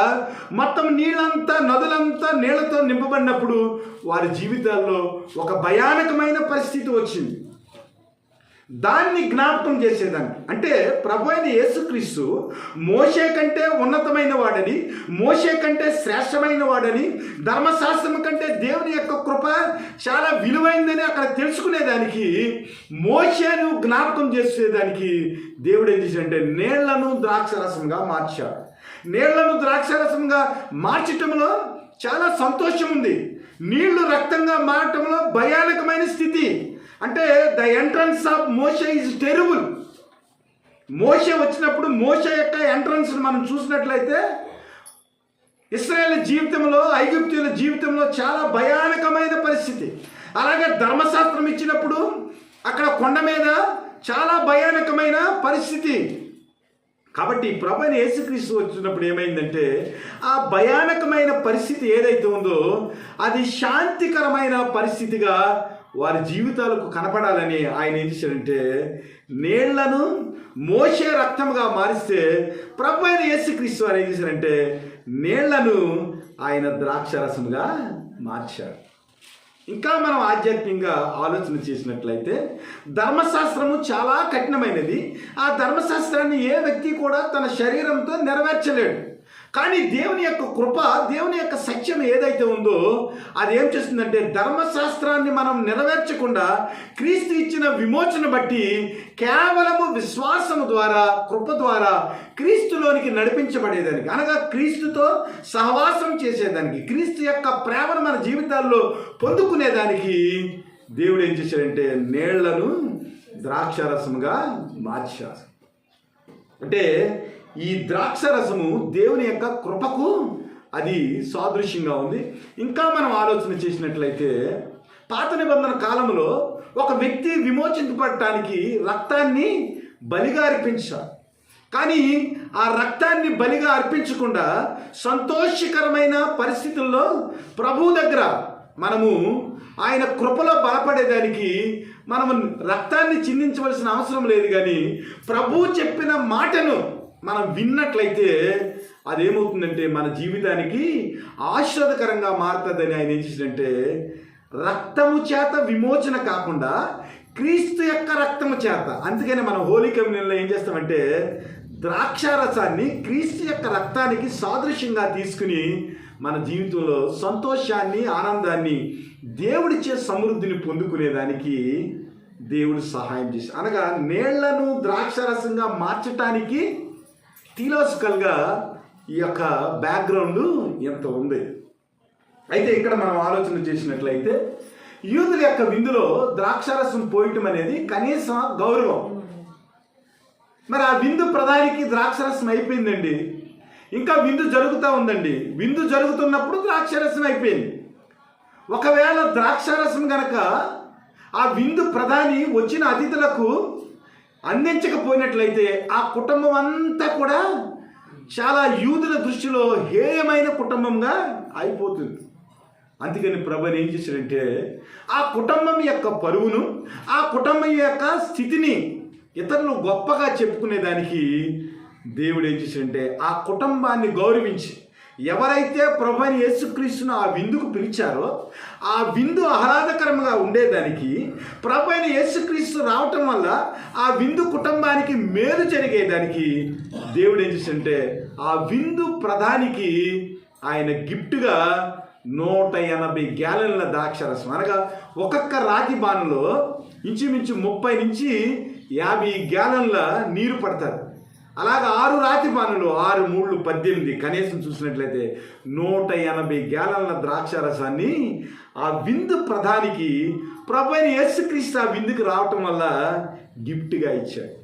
మొత్తం నీళ్ళంతా నదులంతా నీళ్లతో నింపబడినప్పుడు వారి జీవితాల్లో ఒక భయానకమైన పరిస్థితి వచ్చింది. దాన్ని జ్ఞాపకం చేసేదాన్ని అంటే ప్రభు అయిన యేసుక్రీస్తు మోషే కంటే ఉన్నతమైన వాడని, మోషే కంటే శ్రేష్టమైన వాడని, ధర్మశాస్త్రం కంటే దేవుని యొక్క కృప చాలా విలువైందని అక్కడ తెలుసుకునేదానికి, మోషేను జ్ఞాపకం చేసేదానికి దేవుడు ఏం చేశాడంటే నీళ్లను ద్రాక్షరసంగా మార్చాడు. నీళ్లను ద్రాక్షరసంగా మార్చటంలో చాలా సంతోషం ఉంది. నీళ్లు రక్తంగా మారటంలో భయానకమైన స్థితి. అంటే the entrance of Moshe is terrible. Moshe వచ్చినప్పుడు మోషే యొక్క ఎంట్రన్స్ మనం చూసినట్లయితే ఇశ్రాయేల్ జీవితంలో, ఐగుప్తీయుల జీవితంలో చాలా భయానకమైన పరిస్థితి. అలాగే ధర్మశాస్త్రం ఇచ్చినప్పుడు అక్కడ కొండ మీద చాలా భయానకమైన పరిస్థితి. కాబట్టి ప్రభువైన యేసుక్రీస్తు వచ్చినప్పుడు ఏమైందంటే ఆ భయానకమైన పరిస్థితి ఏదైతే ఉందో అది శాంతికరమైన పరిస్థితిగా వారి జీవితాలకు కనపడాలని ఆయన ఏం చేశాడంటే నీళ్లను మోషే రక్తముగా మారిస్తే ప్రభు అయిన యేసుక్రీస్తు వారు ఏం చేశారంటే నీళ్లను ఆయన ద్రాక్షరసముగా మార్చాడు. ఇంకా మనం ఆధ్యాత్మికంగా ఆలోచన చేసినట్లయితే ధర్మశాస్త్రము చాలా కఠినమైనది. ఆ ధర్మశాస్త్రాన్ని ఏ వ్యక్తి కూడా తన శరీరంతో నెరవేర్చలేడు. కానీ దేవుని యొక్క కృప, దేవుని యొక్క సత్యం ఏదైతే ఉందో అది ఏం చేస్తుందంటే ధర్మశాస్త్రాన్ని మనం నెరవేర్చకుండా క్రీస్తు ఇచ్చిన విమోచన బట్టి కేవలము విశ్వాసము ద్వారా, కృప ద్వారా క్రీస్తులోనికి నడిపించబడేదానికి, అనగా క్రీస్తుతో సహవాసం చేసేదానికి, క్రీస్తు యొక్క ప్రేమను మన జీవితాల్లో పొందుకునేదానికి దేవుడు ఏం చేశాడంటే నీళ్లను ద్రాక్షరసముగా మార్చారు. అంటే ఈ ద్రాక్షరసము దేవుని యొక్క కృపకు అది సాదృశ్యంగా ఉంది. ఇంకా మనం ఆలోచన చేసినట్లయితే పాత నిబంధన కాలంలో ఒక వ్యక్తి విమోచించబడటానికి రక్తాన్ని బలిగా అర్పించారు. కానీ ఆ రక్తాన్ని బలిగా అర్పించకుండా సంతోషకరమైన పరిస్థితుల్లో ప్రభు దగ్గర మనము ఆయన కృపలో బలపడేదానికి మనము రక్తాన్ని చిందించవలసిన అవసరం లేదు. కానీ ప్రభు చెప్పిన మాటను మనం విన్నట్లయితే అదేమవుతుందంటే మన జీవితానికి ఆశీర్వాదకరంగా మారుతుందని ఆయన ఏం చేసినంటే రక్తము చేత విమోచన కాకుండా క్రీస్తు యొక్క రక్తము చేత. అందుకని మనం హోలీ కమ్యూనియన్లో ఏం చేస్తామంటే ద్రాక్షారసాన్ని క్రీస్తు యొక్క రక్తానికి సాదృశ్యంగా తీసుకుని మన జీవితంలో సంతోషాన్ని, ఆనందాన్ని, దేవుడిచ్చే సమృద్ధిని పొందుకునేదానికి దేవుడు సహాయం చేసి, అనగా నీళ్లను ద్రాక్షరసంగా మార్చటానికి థియలాజికల్గా ఈ యొక్క బ్యాక్గ్రౌండ్ ఎంత ఉంది. అయితే ఇక్కడ మనం ఆలోచన చేసినట్లయితే యూదుల యొక్క విందులో ద్రాక్షరసం పోయటం అనేది కనీసం గౌరవం. మరి ఆ విందు ప్రధానికి ద్రాక్షరసం అయిపోయిందండి, ఇంకా విందు జరుగుతూ ఉందండి. విందు జరుగుతున్నప్పుడు ద్రాక్షరసం అయిపోయింది. ఒకవేళ ద్రాక్షరసం గనక ఆ విందు ప్రధాని వచ్చిన అతిథులకు అందించకపోయినట్లయితే ఆ కుటుంబం అంతా కూడా చాలా యూదుల దృష్టిలో హేయమైన కుటుంబంగా అయిపోతుంది. అందుకని ప్రభువు ఏం చేశాడంటే ఆ కుటుంబం యొక్క పరువును, ఆ కుటుంబం యొక్క స్థితిని ఇతరులు గొప్పగా చెప్పుకునేదానికి దేవుడు ఏం చేశాడంటే ఆ కుటుంబాన్ని గౌరవించి ఎవరైతే ప్రభు అయిన యేసుక్రీస్తును ఆ విందుకు పిలిచారో ఆ విందు ఆహ్లాదకరంగా ఉండేదానికి ప్రభు అయిన యేసుక్రీస్తు రావటం వల్ల ఆ విందు కుటుంబానికి మేలు జరిగేదానికి దేవుడు ఏం చేశాడంటే ఆ విందు ప్రధానికి ఆయన గిఫ్ట్గా 180 గ్యాలన్ల ద్రాక్షరసం, అనగా ఒక్కొక్క రాగి బాణలో ఇంచుమించు 30 నుంచి 50 గ్యాలన్ల నీరు పడతారు. అలాగ 6 రాతి బాణలు 6 3 18 కనీసం చూసినట్లయితే 180 గ్యాలన్ల ద్రాక్షారసాన్ని ఆ విందు ప్రధానికి ప్రభు అయిన యేసుక్రీస్తు ఆ విందుకు రావటం వల్ల గిఫ్ట్గా ఇచ్చాడు.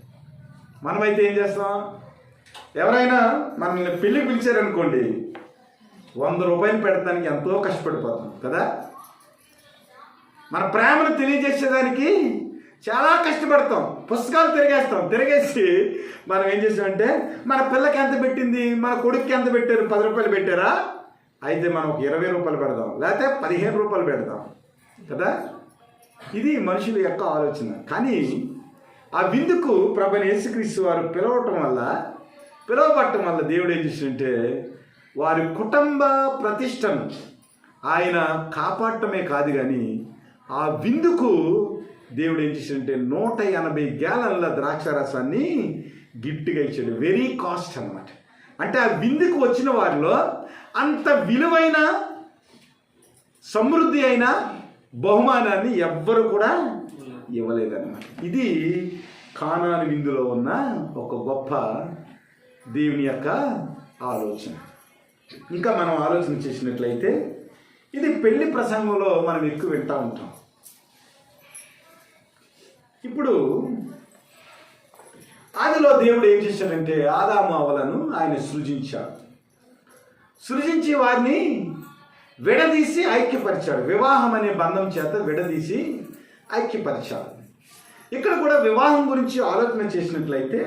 మనమైతే ఏం చేస్తాం? ఎవరైనా మనల్ని పెళ్ళి పిలిచారనుకోండి, 100 రూపాయలు పెడతానికి ఎంతో కష్టపడిపోతాం కదా. మన ప్రేమను తెలియజేసేదానికి చాలా కష్టపడతాం, పుస్తకాలు తిరిగేసి మనం ఏం చేసామంటే మన పిల్లకి ఎంత పెట్టింది, మన కొడుక్కి ఎంత పెట్టారు, 10 రూపాయలు పెట్టారా, అయితే మనం ఒక 20 రూపాయలు పెడదాం, లేకపోతే 15 రూపాయలు పెడదాం కదా. ఇది మనుషుల యొక్క ఆలోచన. కానీ ఆ విందుకు ప్రభువైన యేసుక్రీస్తు వారు పిలవబట్టడం వల్ల దేవుడు ఏం చేసిందంటే వారి కుటుంబ ప్రతిష్టను ఆయన కాపాడటమే కాదు, కానీ ఆ విందుకు దేవుడు ఏం చేశాడంటే 180 గ్యాలన్ల ద్రాక్షారసాన్ని గిఫ్ట్గా ఇచ్చాడు. వెరీ కాస్ట్ అన్నమాట. అంటే ఆ విందుకు వచ్చిన వారిలో అంత విలువైన సమృద్ధి అయిన బహుమానాన్ని ఎవ్వరు కూడా ఇవ్వలేదన్నమాట. ఇది కానాను విందులో ఉన్న ఒక గొప్ప దేవుని యొక్క ఆలోచన. ఇంకా మనం ఆలోచన చేసినట్లయితే ఇది పెళ్లి ప్రసంగంలో మనం ఎక్కువ వింటూ ఉంటాం. ఇప్పుడు ఆదిలో దేవుడు ఏం చేశాడంటే ఆదాము అవ్వలను ఆయన సృజించి వారిని విడదీసి ఐక్యపరిచాడు. వివాహం అనే బంధం చేత విడదీసి ఐక్యపరిచాడు. ఇక్కడ కూడా వివాహం గురించి ఆలోచన చేసినట్లయితే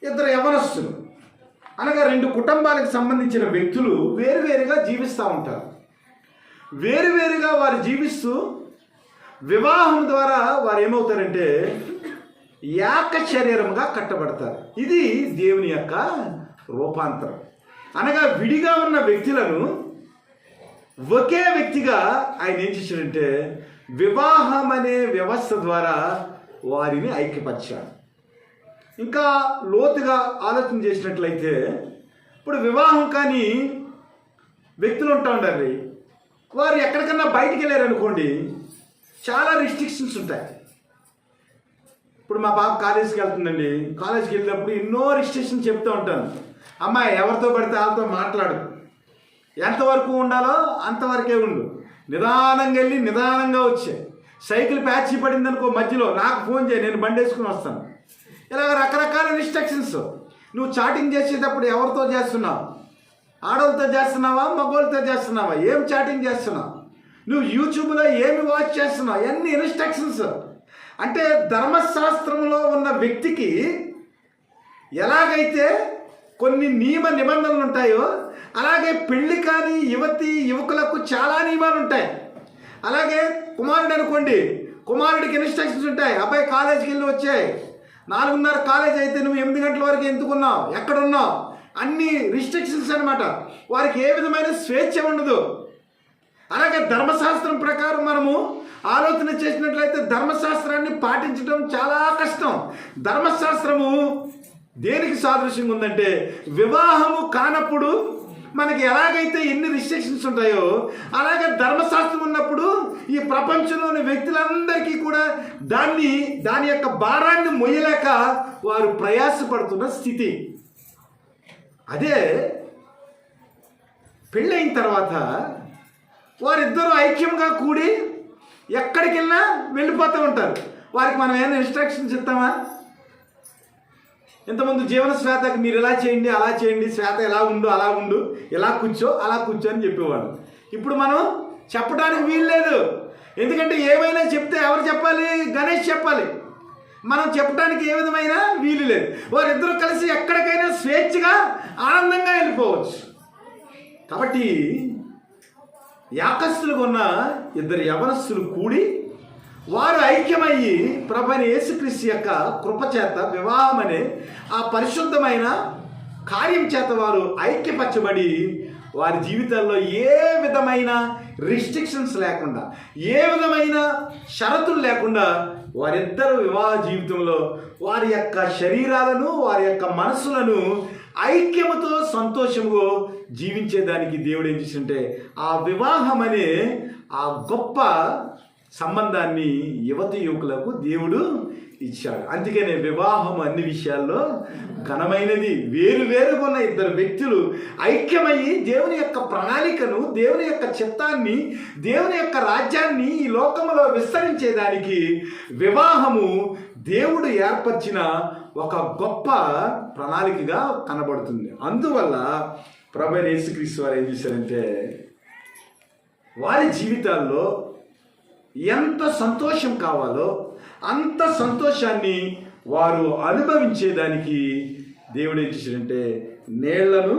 ఇద్దరు యవనస్తులు అనగా 2 కుటుంబాలకు సంబంధించిన వ్యక్తులు వేరువేరుగా జీవిస్తూ ఉంటారు. వేరువేరుగా వారు జీవిస్తూ వివాహం ద్వారా వారు ఏమవుతారంటే ఏక శరీరంగా కట్టబడతారు. ఇది దేవుని యొక్క రూపాంతరం. అనగా విడిగా ఉన్న వ్యక్తులను ఒకే వ్యక్తిగా ఆయన ఏం చేశాడంటే వివాహం అనే వ్యవస్థ ద్వారా వారిని ఐక్యపరిచాడు. ఇంకా లోతుగా ఆలోచన చేసినట్లయితే ఇప్పుడు వివాహం కాని వ్యక్తులు ఉంటా ఉండాలి. వారు ఎక్కడికన్నా బయటికి వెళ్ళారు అనుకోండి, చాలా రిస్ట్రిక్షన్స్ ఉంటాయి. ఇప్పుడు మా పాప కాలేజీకి వెళ్తుందండి. కాలేజీకి వెళ్ళినప్పుడు ఎన్నో రిస్ట్రిక్షన్స్ చెప్తూ ఉంటాను. అమ్మాయి ఎవరితో పడితే వాళ్ళతో మాట్లాడు, ఎంతవరకు ఉండాలో అంతవరకే ఉండు, నిదానంగా వెళ్ళి నిదానంగా వచ్చే, సైకిల్ ప్యాచ్ పడింది అనుకో మధ్యలో నాకు ఫోన్ చేయి, నేను బండి వేసుకుని వస్తాను. ఇలాగ రకరకాల రిస్ట్రిక్షన్స్. నువ్వు చాటింగ్ చేసేటప్పుడు ఎవరితో చేస్తున్నావు? ఆడవాళ్ళతో చేస్తున్నావా, మగవాళ్ళతో చేస్తున్నావా? ఏం చాటింగ్ చేస్తున్నావు? నువ్వు యూట్యూబ్లో ఏమి వాచ్ చేస్తున్నావు? ఎన్ని ఇన్స్ట్రక్షన్స్. అంటే ధర్మశాస్త్రంలో ఉన్న వ్యక్తికి ఎలాగైతే కొన్ని నియమ నిబంధనలు ఉంటాయో అలాగే పెళ్లి కాని యువకులకు చాలా నియమాలు ఉంటాయి. అలాగే కుమారుడు అనుకోండి, కుమారుడికి ఇన్స్ట్రక్షన్స్ ఉంటాయి. అబ్బాయి కాలేజీకి వెళ్ళి వచ్చాయి, 4:30 కాలేజ్ అయితే నువ్వు 8 గంటల వరకు ఎందుకున్నావు, ఎక్కడున్నావు, అన్ని రిస్ట్రిక్షన్స్ అనమాట. వారికి ఏ విధమైన స్వేచ్ఛ ఉండదు. అలాగే ధర్మశాస్త్రం ప్రకారం మనము ఆలోచన చేసినట్లయితే ధర్మశాస్త్రాన్ని పాటించడం చాలా కష్టం. ధర్మశాస్త్రము దేనికి సాదృశ్యంగా ఉందంటే వివాహము కానప్పుడు మనకి ఎలాగైతే ఎన్ని రిస్ట్రిక్షన్స్ ఉంటాయో అలాగే ధర్మశాస్త్రం ఉన్నప్పుడు ఈ ప్రపంచంలోని వ్యక్తులందరికీ కూడా దాని యొక్క భారాన్ని మొయ్యలేక వారు ప్రయాసపడుతున్న స్థితి. అదే పెళ్ళైన తర్వాత వారిద్దరూ ఐక్యంగా కూడి ఎక్కడికి వెళ్ళినా వెళ్ళిపోతూ ఉంటారు. వారికి మనం ఏమైనా ఇన్స్ట్రక్షన్స్ ఇస్తామా? ఇంతకుముందు జీవన శ్వేతకి మీరు ఇలా చేయండి, అలా చేయండి, శ్వేత ఎలా ఉండు, అలా ఉండు, ఇలా కూర్చో, అలా కూర్చో అని చెప్పేవాడు. ఇప్పుడు మనం చెప్పడానికి వీలు లేదు. ఎందుకంటే ఏమైనా చెప్తే ఎవరు చెప్పాలి? గణేష్ చెప్పాలి. మనం చెప్పడానికి ఏ విధమైన వీలు లేదు. వారిద్దరూ కలిసి ఎక్కడికైనా స్వేచ్ఛగా ఆనందంగా వెళ్ళిపోవచ్చు. కాబట్టి యాకస్తులుగా ఉన్న 2 యవనస్తులు కూడి వారు ఐక్యమయ్యి ప్రభువైన యేసుక్రీస్తు యొక్క కృపచేత వివాహం అనే ఆ పరిశుద్ధమైన కార్యం చేత వారు ఐక్యపరచబడి వారి జీవితాల్లో ఏ విధమైన రిస్ట్రిక్షన్స్ లేకుండా, ఏ విధమైన షరతులు లేకుండా వారిద్దరు వివాహ జీవితంలో వారి యొక్క శరీరాలను, వారి యొక్క మనసులను ఐక్యముతో సంతోషముగా జీవించేదానికి దేవుడు ఏం చేసింటే ఆ వివాహం అనే ఆ గొప్ప సంబంధాన్ని యువతి యువకులకు దేవుడు ఇచ్చాడు. అందుకనే వివాహం అన్ని విషయాల్లో ఘనమైనది. వేరువేరుగా ఉన్న ఇద్దరు వ్యక్తులు ఐక్యమయ్యి దేవుని యొక్క ప్రణాళికను, దేవుని యొక్క చిత్తాన్ని, దేవుని యొక్క రాజ్యాన్ని ఈ లోకంలో విస్తరించేదానికి వివాహము దేవుడు ఏర్పరిచిన ఒక గొప్ప ప్రణాళికగా కనబడుతుంది. అందువల్ల ప్రభువైన యేసుక్రీస్తు వారు ఏం చేశారంటే వారి జీవితాల్లో ఎంత సంతోషం కావాలో అంత సంతోషాన్ని వారు అనుభవించేదానికి దేవుడు ఏం చేశాడంటే నీళ్లను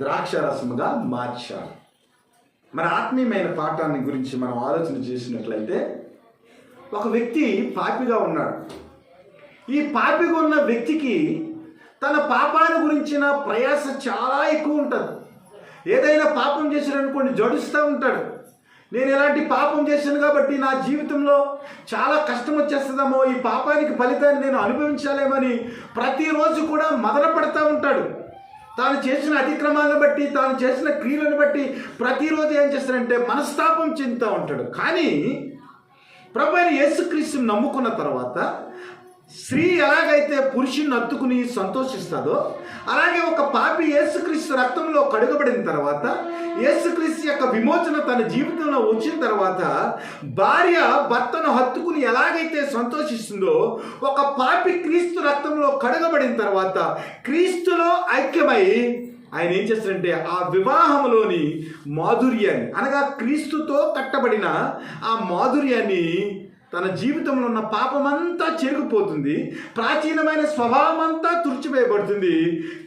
ద్రాక్షరసముగా మార్చారు. మన ఆత్మీయమైన పాఠాన్ని గురించి మనం ఆలోచన చేసినట్లయితే ఒక వ్యక్తి పాపిగా ఉన్నాడు. ఈ పాపిగా ఉన్న వ్యక్తికి తన పాపాన్ని గురించిన ప్రయాస చాలా ఎక్కువ ఉంటుంది. ఏదైనా పాపం చేశాడనుకోండి జడుస్తూ ఉంటాడు. నేను ఎలాంటి పాపం చేశాను కాబట్టి నా జీవితంలో చాలా కష్టం వచ్చేస్తుందేమో, ఈ పాపానికి ఫలితాన్ని నేను అనుభవించాలేమని ప్రతిరోజు కూడా మదన పడుతూ ఉంటాడు. తాను చేసిన అతిక్రమాలను బట్టి, తాను చేసిన క్రియలను బట్టి ప్రతిరోజు ఏం చేస్తాడంటే మనస్తాపం చెందుతూ ఉంటాడు. కానీ ప్రభువైన యేసుక్రీస్తుని నమ్ముకున్న తర్వాత స్త్రీ ఎలాగైతే పురుషుని హత్తుకుని సంతోషిస్తుందో అలాగే ఒక పాపి యేసుక్రీస్తు రక్తంలో కడుగబడిన తర్వాత, యేసుక్రీస్తు యొక్క విమోచన తన జీవితంలో వచ్చిన తర్వాత భార్య భర్తను హత్తుకుని ఎలాగైతే సంతోషిస్తుందో, ఒక పాపి క్రీస్తు రక్తంలో కడుగబడిన తర్వాత క్రీస్తులో ఐక్యమై ఆయన ఏం చేస్తారంటే ఆ వివాహంలోని మాధుర్యాన్ని, అనగా క్రీస్తుతో కట్టబడిన ఆ మాధుర్యాన్ని, తన జీవితంలో ఉన్న పాపమంతా చెరిగిపోతుంది, ప్రాచీనమైన స్వభావం అంతా తుడిచివేయబడుతుంది.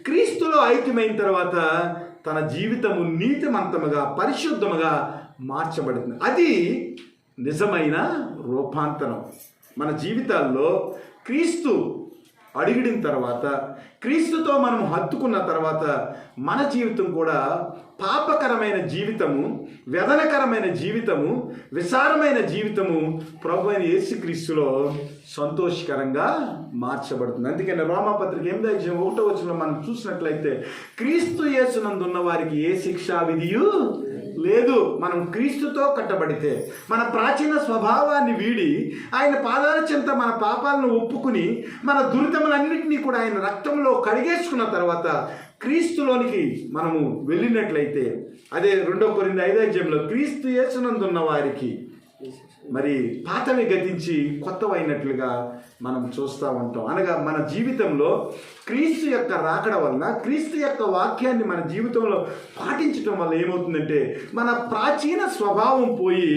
క్రీస్తులో ఐక్యమైన తర్వాత తన జీవితము నీతిమంతముగా, పరిశుద్ధముగా మార్చబడుతుంది. అది నిజమైన రూపాంతరం. మన జీవితాల్లో క్రీస్తు అడిగిన తర్వాత, క్రీస్తుతో మనం హత్తుకున్న తర్వాత మన జీవితం కూడా పాపకరమైన జీవితము, వ్యధనకరమైన జీవితము, విసారమైన జీవితము ప్రభువైన యేసుక్రీస్తులో సంతోషకరంగా మార్చబడుతుంది. అందుకని రోమాపత్రిక 8:1 మనం చూసినట్లయితే క్రీస్తు యేసునందున్న వారికి ఏ శిక్షా విధియు లేదు. మనం క్రీస్తుతో కట్టబడితే మన ప్రాచీన స్వభావాన్ని వీడి ఆయన పాదాల చెంత మన పాపాలను ఒప్పుకుని మన దురితములన్నింటినీ కూడా ఆయన రక్తంలో కడిగేసుకున్న తర్వాత క్రీస్తులోనికి మనము వెళ్ళినట్లయితే, అదే 2 కొరింథీ 5:5 క్రీస్తు యేసునందున్న వారికి మరి పాతవి గతించి కొత్తవైనట్లుగా మనం చూస్తూ ఉంటాం. అనగా మన జీవితంలో క్రీస్తు యొక్క రాకడ వలన, క్రీస్తు యొక్క వాక్యాన్ని మన జీవితంలో పాటించడం వల్ల ఏమవుతుందంటే మన ప్రాచీన స్వభావం పోయి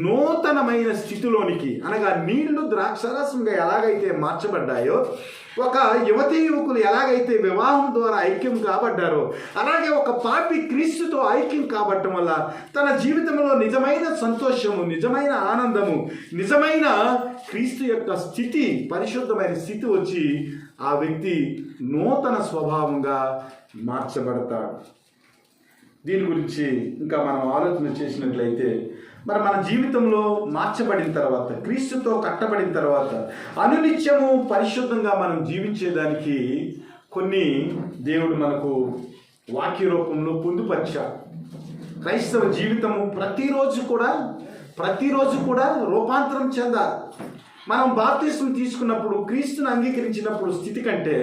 నూతనమైన స్థితిలోనికి, అనగా నీళ్లు ద్రాక్షరసంగా ఎలాగైతే మార్చబడ్డాయో, ఒక యువతీ యువకులు ఎలాగైతే వివాహం ద్వారా ఐక్యం కాబడ్డారో అలాగే ఒక పాపి క్రీస్తుతో ఐక్యం కాబట్టడం వల్ల తన జీవితంలో నిజమైన సంతోషము, నిజమైన ఆనందము, నిజమైన క్రీస్తు యొక్క స్థితి, పరిశుద్ధమైన స్థితి వచ్చి ఆ వ్యక్తి నూతన స్వభావంగా మార్చబడతాడు. దీని గురించి ఇంకా మనం ఆలోచన చేసినట్లయితే మరి మన జీవితంలో మార్చబడిన తర్వాత, క్రీస్తుతో కట్టబడిన తర్వాత అనునిత్యము పరిశుద్ధంగా మనం జీవించేదానికి కొన్ని దేవుడు మనకు వాక్య రూపంలో పొందుపరిచాడు. క్రైస్తవ జీవితము ప్రతిరోజు కూడా రూపాంతరం చెందాలి. మనం బాప్తిస్మం తీసుకున్నప్పుడు, క్రీస్తుని అంగీకరించినప్పుడు స్థితి కంటే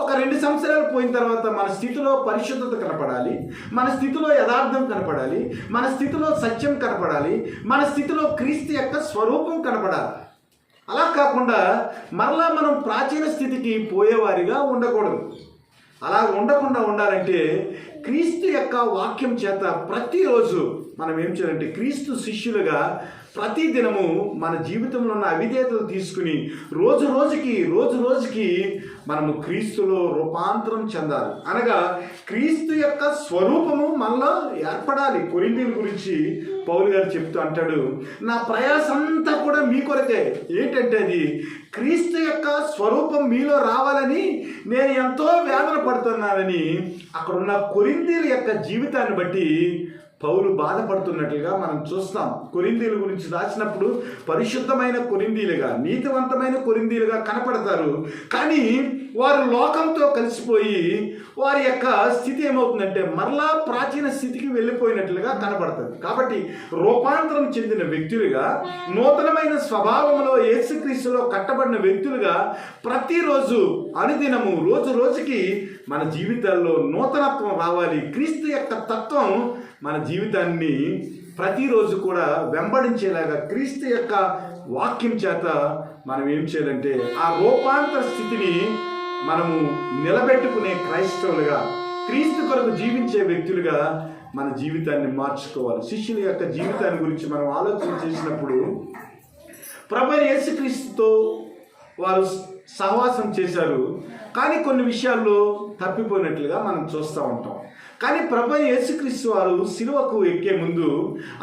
ఒక 2 సంవత్సరాలు పోయిన తర్వాత మన స్థితిలో పరిశుద్ధత కనపడాలి, మన స్థితిలో యథార్థం కనపడాలి, మన స్థితిలో సత్యం కనపడాలి, మన స్థితిలో క్రీస్తు యొక్క స్వరూపం కనపడాలి. అలా కాకుండా మరలా మనం ప్రాచీన స్థితికి పోయేవారిగా ఉండకూడదు. అలా ఉండకుండా ఉండాలంటే క్రీస్తు యొక్క వాక్యం చేత ప్రతిరోజు మనం ఏం చేయాలంటే క్రీస్తు శిష్యులుగా ప్రతి దినము మన జీవితంలో ఉన్న అవిధేయతలు తీసుకుని రోజు రోజుకి మనము క్రీస్తులో రూపాంతరం చెందాలి. అనగా క్రీస్తు యొక్క స్వరూపము మనలో ఏర్పడాలి. కొరింథీయుల గురించి పౌలు గారు చెప్తూ అంటాడు, నా ప్రయాసంతా కూడా మీ కొరకే. ఏంటంటే అది క్రీస్తు యొక్క స్వరూపం మీలో రావాలని నేను ఎంతో వేదన పడుతున్నానని అక్కడున్న కొరింథీయుల యొక్క జీవితాన్ని బట్టి పౌలు బాధపడుతున్నట్లుగా మనం చూస్తాం. కొరింథీయుల గురించి రాసినప్పుడు పరిశుద్ధమైన కొరింథీయులుగా, నీతివంతమైన కొరింథీయులుగా కనపడతారు. కానీ వారు లోకంతో కలిసిపోయి వారి యొక్క స్థితి ఏమవుతుందంటే మరలా ప్రాచీన స్థితికి వెళ్ళిపోయినట్లుగా కనపడుతుంది. కాబట్టి రూపాంతరం చెందిన వ్యక్తులుగా, నూతనమైన స్వభావంలో యేసుక్రీస్తులో కట్టబడిన వ్యక్తులుగా ప్రతిరోజు అనుదినము రోజుకి మన జీవితాల్లో నూతనత్వం రావాలి. క్రీస్తు యొక్క తత్వం మన జీవితాన్ని ప్రతిరోజు కూడా వెంబడించేలాగా క్రీస్తు యొక్క వాక్యం చేత మనం ఏం చేయాలంటే ఆ రూపాంతర స్థితిని మనము నిలబెట్టుకునే క్రైస్తవులుగా, క్రీస్తు కొరకు జీవించే వ్యక్తులుగా మన జీవితాన్ని మార్చుకోవాలి. శిష్యుల యొక్క జీవితాన్ని గురించి మనం ఆలోచన చేసినప్పుడు ప్రభువైన యేసుక్రీస్తుతో వారు సహవాసం చేశారు, కానీ కొన్ని విషయాల్లో తప్పిపోయినట్లుగా మనం చూస్తూ ఉంటాం. కానీ ప్రభువైన యేసుక్రీస్తు వారు సిలువకు ఎక్కే ముందు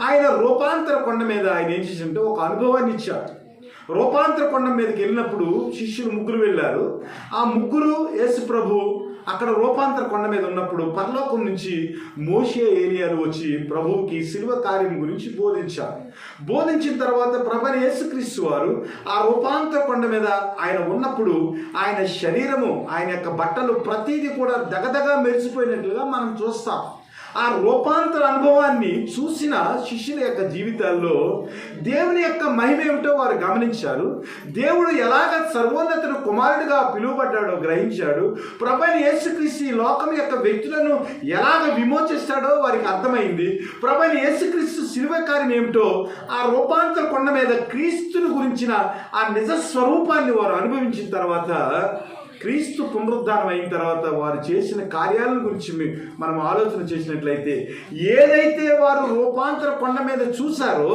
ఆయన రూపాంతర కొండ మీద ఆయన ఏం చేశారంటే ఒక అనుభవాన్ని ఇచ్చారు. రూపాంతర కొండ మీదకి వెళ్ళినప్పుడు శిష్యులు 3 వెళ్ళారు. ఆ 3 యేసు ప్రభు అక్కడ రూపాంతర కొండ మీద ఉన్నప్పుడు పరలోకం నుంచి మోషే, ఏలియాలు వచ్చి ప్రభువుకి సిలువ కార్యం గురించి బోధించిన తర్వాత ప్రభువైన యేసుక్రీస్తు వారు ఆ రూపాంతర కొండ మీద ఆయన ఉన్నప్పుడు ఆయన శరీరము, ఆయన యొక్క బట్టలు ప్రతిదీ కూడా దగదగా మెరిసిపోయినట్లుగా మనం చూస్తాం. ఆ రూపాంతర అనుభవాన్ని చూసిన శిష్యుల యొక్క జీవితాల్లో దేవుని యొక్క మహిమ ఏమిటో వారు గమనించారు. దేవుడు ఎలాగ సర్వోన్నతుడు కుమారుడిగా పిలువబడ్డాడో గ్రహించాడు. ప్రభువైన యేసుక్రీస్తు ఈ లోకం యొక్క వ్యక్తులను ఎలాగ విమోచిస్తాడో వారికి అర్థమైంది. ప్రభువైన యేసుక్రీస్తు శిలువ కార్యం ఏమిటో ఆ రూపాంతర కొండ మీద క్రీస్తుని గురించిన ఆ నిజ స్వరూపాన్ని వారు అనుభవించిన తర్వాత, క్రీస్తు పునరుద్ధానం అయిన తర్వాత వారు చేసిన కార్యాల గురించి మనం ఆలోచన చేసినట్లయితే ఏదైతే వారు రూపాంతర కొండ మీద చూశారో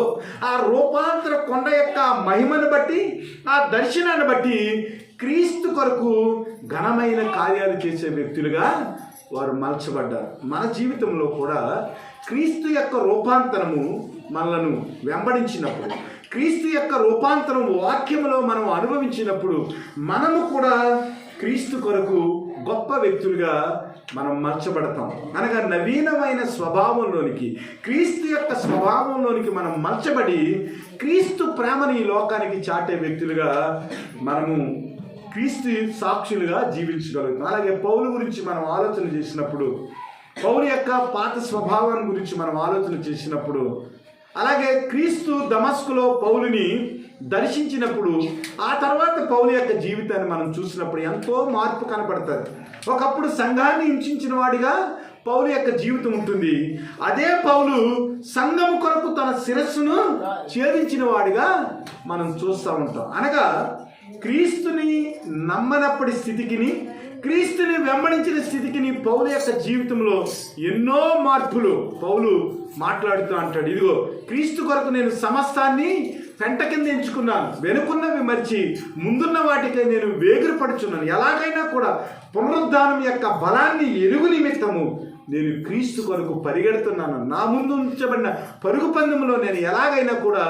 ఆ రూపాంతర కొండ యొక్క మహిమను బట్టి, ఆ దర్శనాన్ని బట్టి క్రీస్తు కొరకు ఘనమైన కార్యాలు చేసే వ్యక్తులుగా వారు మలచబడ్డారు. మన జీవితంలో కూడా క్రీస్తు యొక్క రూపాంతరము మనలను వెంబడించినప్పుడు, క్రీస్తు యొక్క రూపాంతరం వాక్యములో మనం అనుభవించినప్పుడు మనము కూడా క్రీస్తు కొరకు గొప్ప వ్యక్తులుగా మనం మలచబడతాం. అనగా నవీనమైన స్వభావంలోనికి, క్రీస్తు యొక్క స్వభావంలోనికి మనం మలచబడి క్రీస్తు ప్రేమని ఈ లోకానికి చాటే వ్యక్తులుగా మనము క్రీస్తు సాక్షులుగా జీవించగలుగుతాం. అలాగే పౌలు గురించి మనం ఆలోచన చేసినప్పుడు, పౌలు యొక్క పాత స్వభావాన్ని గురించి మనం ఆలోచన చేసినప్పుడు, అలాగే క్రీస్తు దమస్కులో పౌలుని దర్శించినప్పుడు ఆ తర్వాత పౌలు యొక్క జీవితాన్ని మనం చూసినప్పుడు ఎంతో మార్పు కనపడుతుంది. ఒకప్పుడు సంఘాన్ని హింసించిన వాడిగా పౌలు యొక్క జీవితం ఉంటుంది. అదే పౌలు సంఘం కొరకు తన శిరస్సును ఛేదించిన వాడిగా మనం చూస్తూ ఉంటాం. అనగా క్రీస్తుని నమ్మనప్పటి స్థితికిని, క్రీస్తుని వెంబడించిన స్థితికిని పౌలు యొక్క జీవితంలో ఎన్నో మార్పులు పౌలు మాట్లాడుతూ అంటాడు. ఇదిగో క్రీస్తు కొరకు నేను సమస్తాన్ని పెంట కింద ఎంచుకున్నాను, వెనుకున్నవి మరిచి ముందున్న వాటికై నేను వేగిరపడుచున్నాను. ఎలాగైనా కూడా పునరుద్ధానం యొక్క బలాన్ని ఎరుగు నిమిత్తము నేను క్రీస్తు కొరకు పరిగెడుతున్నాను. నా ముందు ఉంచబడిన పరుగు పందెంలో నేను ఎలాగైనా కూడా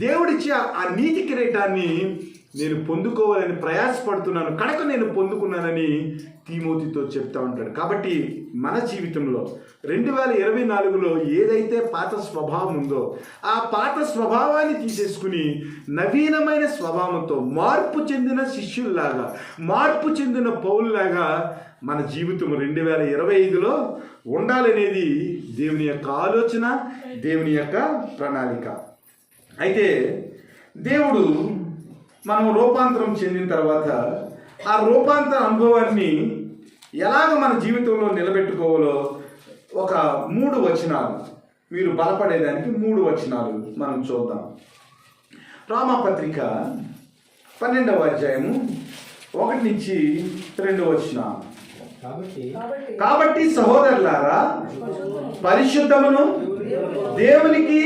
దేవుడిచ్చే ఆ నీతి కిరీటాన్ని నేను పొందుకోవాలని ప్రయాసపడుతున్నాను, కనుక నేను పొందుకున్నానని తిమోతితో చెప్తా ఉంటాడు. కాబట్టి మన జీవితంలో 2024లో ఏదైతే పాత స్వభావం ఉందో ఆ పాత స్వభావాన్ని తీసేసుకుని నవీనమైన స్వభావంతో మార్పు చెందిన శిష్యుల్లాగా, మార్పు చెందిన పౌలులాగా మన జీవితం 2025లో ఉండాలనేది దేవుని యొక్క ఆలోచన, దేవుని యొక్క ప్రణాళిక. అయితే దేవుడు మనం రూపాంతరం చెందిన తర్వాత ఆ రూపాంతర అనుభవాన్ని ఎలాగ మన జీవితంలో నిలబెట్టుకోవాలో ఒక 3 వచనాలు, మీరు బలపడేదానికి 3 వచనాలు మనం చూద్దాం. రోమాపత్రిక 12వ అధ్యాయము 1 నుంచి 2 వచనాలు. కాబట్టి సహోదరులారా, పరిశుద్ధమును దేవునికి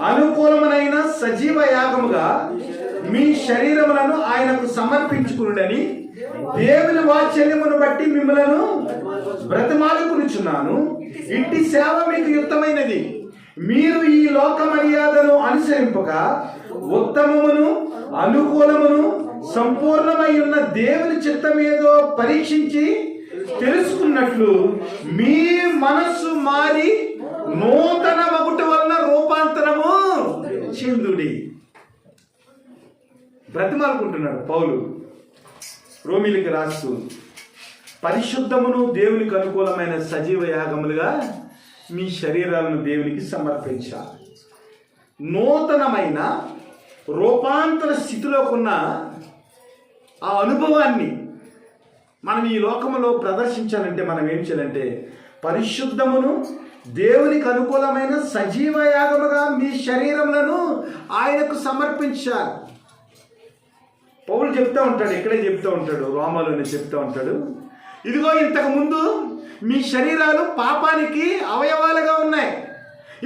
అనుకూలమైన సజీవ యాగముగా మీ శరీరములను ఆయనకు సమర్పించుకునుడని దేవుని వాత్సల్యమును బట్టి మిమ్మలను బ్రతిమాలుకునిచున్నాను. ఇంటి సేవ మీకు యుక్తమైనది. మీరు ఈ లోక మర్యాదను అనుసరింపక ఉత్తమమును అనుకూలమును సంపూర్ణమై ఉన్న దేవుని చిత్తమేదో పరీక్షించి తెలుసుకున్నట్లు మీ మనస్సు మారి నూతన మగుట వలన రూపాంతరము చెందుడి. బ్రతిమాలుకుంటున్నాడు పౌలు రోమీలకు రాస్తూ, పరిశుద్ధమును దేవునికి అనుకూలమైన సజీవ యాగములుగా మీ శరీరాలను దేవునికి సమర్పించాలి. నూతనమైన రూపాంతర స్థితిలోకి ఉన్న ఆ అనుభవాన్ని మనం ఈ లోకంలో ప్రదర్శించాలంటే మనం ఏం చేయాలంటే, పరిశుద్ధమును దేవునికి అనుకూలమైన సజీవ యాగముగా మీ శరీరములను ఆయనకు సమర్పించాలి. పౌలు చెప్తూ ఉంటాడు, ఇక్కడే చెప్తూ ఉంటాడు, రోమాలోనే చెప్తూ ఉంటాడు, ఇదిగో ఇంతకు ముందు మీ శరీరాలు పాపానికి అవయవాలుగా ఉన్నాయి.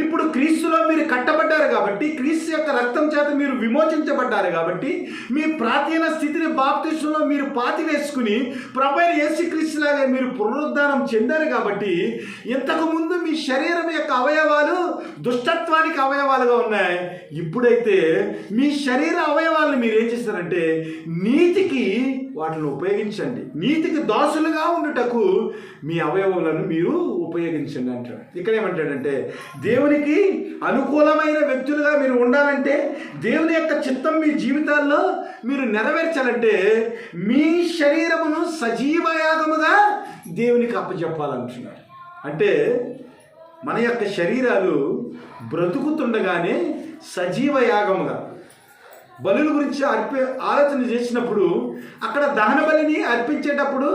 ఇప్పుడు క్రీస్తులో మీరు కట్టబడ్డారు కాబట్టి, క్రీస్తు యొక్క రక్తం చేత మీరు విమోచించబడ్డారు కాబట్టి, మీ ప్రాచీన స్థితిని బాప్తిస్మంలో మీరు పాతి వేసుకుని ప్రభువైన యేసుక్రీస్తులాగా మీరు పునరుద్ధానం చెందారు కాబట్టి, ఇంతకు ముందు మీ శరీరం యొక్క అవయవాలు దుష్టత్వానికి అవయవాలుగా ఉన్నాయి. ఇప్పుడైతే మీ శరీర అవయవాలను మీరు ఏం చేస్తారంటే నీతికి వాటిని ఉపయోగించండి. నీతికి దాసులుగా ఉండుటకు మీ అవయవాలను మీరు ఉపయోగించండి అంటాడు. ఇక్కడ ఏమంటాడంటే, దేవునికి అనుకూలమైన వ్యక్తులుగా మీరు ఉండాలంటే, దేవుని యొక్క చిత్తం మీ జీవితాల్లో మీరు నెరవేర్చాలంటే, మీ శరీరమును సజీవ యాగముగా దేవునికి అప్పచెప్పాలంటున్నాడు. అంటే మన యొక్క శరీరాలు బ్రతుకుతుండగానే సజీవ యాగముగా బలుల గురించి ఆలోచన చేసినప్పుడు, అక్కడ దహన బలిని అర్పించేటప్పుడు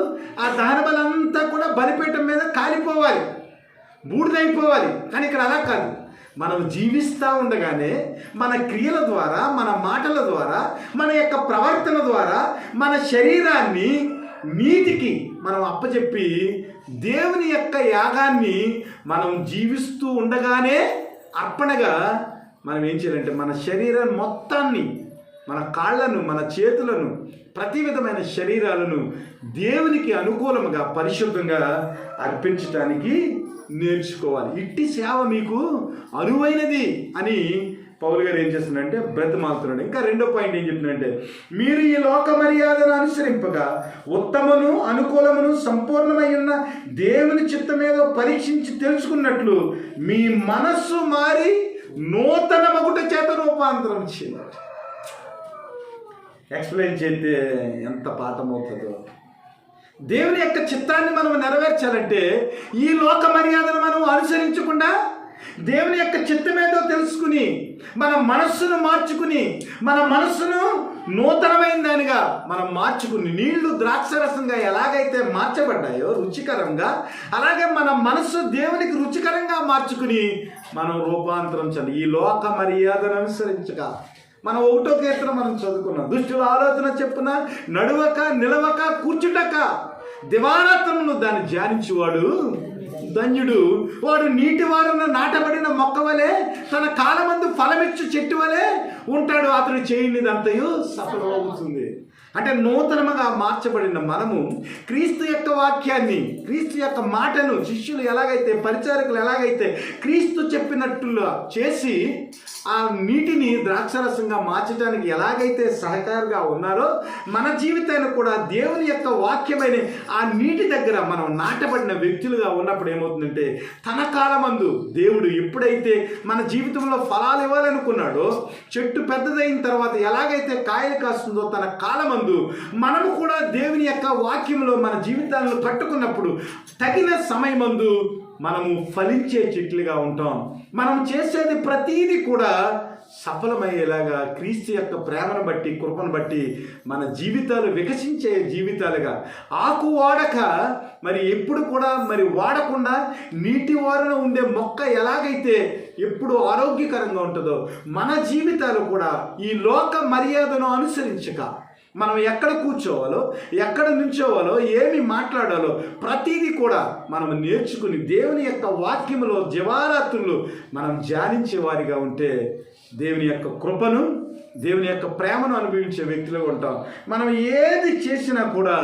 ఆ దహన బలి అంతా కూడా బలిపీఠం మీద కాలిపోవాలి, బూడిదైపోవాలి. కానీ ఇక్కడ అలా కాదు. మనం జీవిస్తూ ఉండగానే మన క్రియల ద్వారా, మన మాటల ద్వారా, మన యొక్క ప్రవర్తన ద్వారా మన శరీరాన్ని నీతికి మనం అప్పచెప్పి దేవుని యొక్క యాగాన్ని మనం జీవిస్తూ ఉండగానే అర్పణగా మనం ఏం చేయాలంటే మన శరీరాన్ని మొత్తాన్ని, మన కాళ్ళను, మన చేతులను, ప్రతి విధమైన శరీరాలను దేవునికి అనుకూలముగా పరిశుద్ధంగా అర్పించటానికి నేర్చుకోవాలి. ఇట్టి సేవ మీకు అనువైనది అని పౌలు గారు ఏం చేస్తున్నాడంటే బ్రతిమాలుతున్నాడు. ఇంకా రెండో పాయింట్ ఏం చెప్తున్నాడంటే, మీరు ఈ లోక మర్యాదను అనుసరింపగా ఉత్తమను అనుకూలమును సంపూర్ణమై ఉన్న దేవుని చిత్తమేదో పరీక్షించి తెలుసుకున్నట్లు మీ మనస్సు మారి నూతన మగుట చేత రూపాంతరం చేయాలి. ఎక్స్ప్లెయిన్ చేస్తే ఎంత పాఠమవుతుందో. దేవుని యొక్క చిత్తాన్ని మనం నెరవేర్చాలంటే ఈ లోక మర్యాదను మనం అనుసరించకుండా దేవుని యొక్క చిత్తమేదో తెలుసుకుని మన మనస్సును మార్చుకుని, మన మనస్సును నూతనమైన దానిగా మనం మార్చుకుని, నీళ్లు ద్రాక్షరసంగా ఎలాగైతే మార్చబడ్డాయో రుచికరంగా, అలాగే మన మనస్సు దేవునికి రుచికరంగా మార్చుకుని మనం రూపాంతరం చెందాలి. ఈ లోక మర్యాదను అనుసరించక మనం 1వ కీర్తన మనం చదువుకున్నాం, దుష్టుల ఆలోచన చెప్పున నడువక నిలవక కూర్చుటక దివారాత్రమును దాన్ని ధ్యానించువాడు ధన్యుడు. వాడు నీటి వారున నాటబడిన మొక్క వలె, తన కాలమందు ఫలమిచ్చు చెట్టు వలె ఉంటాడు. అతడు చేయనిదంతయు సఫలమవుతుంది. అంటే నూతనముగా మార్చబడిన మనము క్రీస్తు యొక్క వాక్యాన్ని, క్రీస్తు యొక్క మాటను శిష్యులు ఎలాగైతే, పరిచారకులు ఎలాగైతే క్రీస్తు చెప్పినట్టుగా చేసి ఆ నీటిని ద్రాక్షరసంగా మార్చడానికి ఎలాగైతే సహకారిగా ఉన్నారో, మన జీవితాన్ని కూడా దేవుని యొక్క వాక్యమైన ఆ నీటి దగ్గర మనం నాటబడిన వ్యక్తులుగా ఉన్నప్పుడు ఏమవుతుందంటే, తన కాలమందు దేవుడు ఎప్పుడైతే మన జీవితంలో ఫలాలు ఇవ్వాలనుకున్నాడో, చెట్టు పెద్దదైన తర్వాత ఎలాగైతే కాయలు కాస్తుందో తన కాలమందు మనము కూడా దేవుని యొక్క వాక్యంలో మన జీవితాలను కట్టుకున్నప్పుడు తగిన సమయమందు మనము ఫలించే చెట్లుగా ఉంటాం. మనం చేసేది ప్రతీది కూడా సఫలమయ్యేలాగా క్రీస్తు యొక్క ప్రేమను బట్టి, కృపను బట్టి మన జీవితాలు వికసించే జీవితాలుగా, ఆకు వాడక మరి ఎప్పుడు కూడా మరి వాడకుండా నీటి వారున ఉండే మొక్క ఎలాగైతే ఎప్పుడు ఆరోగ్యకరంగా ఉంటుందో, మన జీవితాలు కూడా ఈ లోక మర్యాదను అనుసరించక మనం ఎక్కడ కూర్చోవాలో, ఎక్కడ నిల్చోవాలో, ఏమి మాట్లాడాలో ప్రతిదీ కూడా మనం నేర్చుకుని దేవుని యొక్క వాక్యములో దివారాత్రులు మనం ధ్యానించే వారిగా ఉంటే దేవుని యొక్క కృపను, దేవుని యొక్క ప్రేమను అనుభవించే వ్యక్తులుగా ఉంటాం. మనం ఏది చేసినా కూడా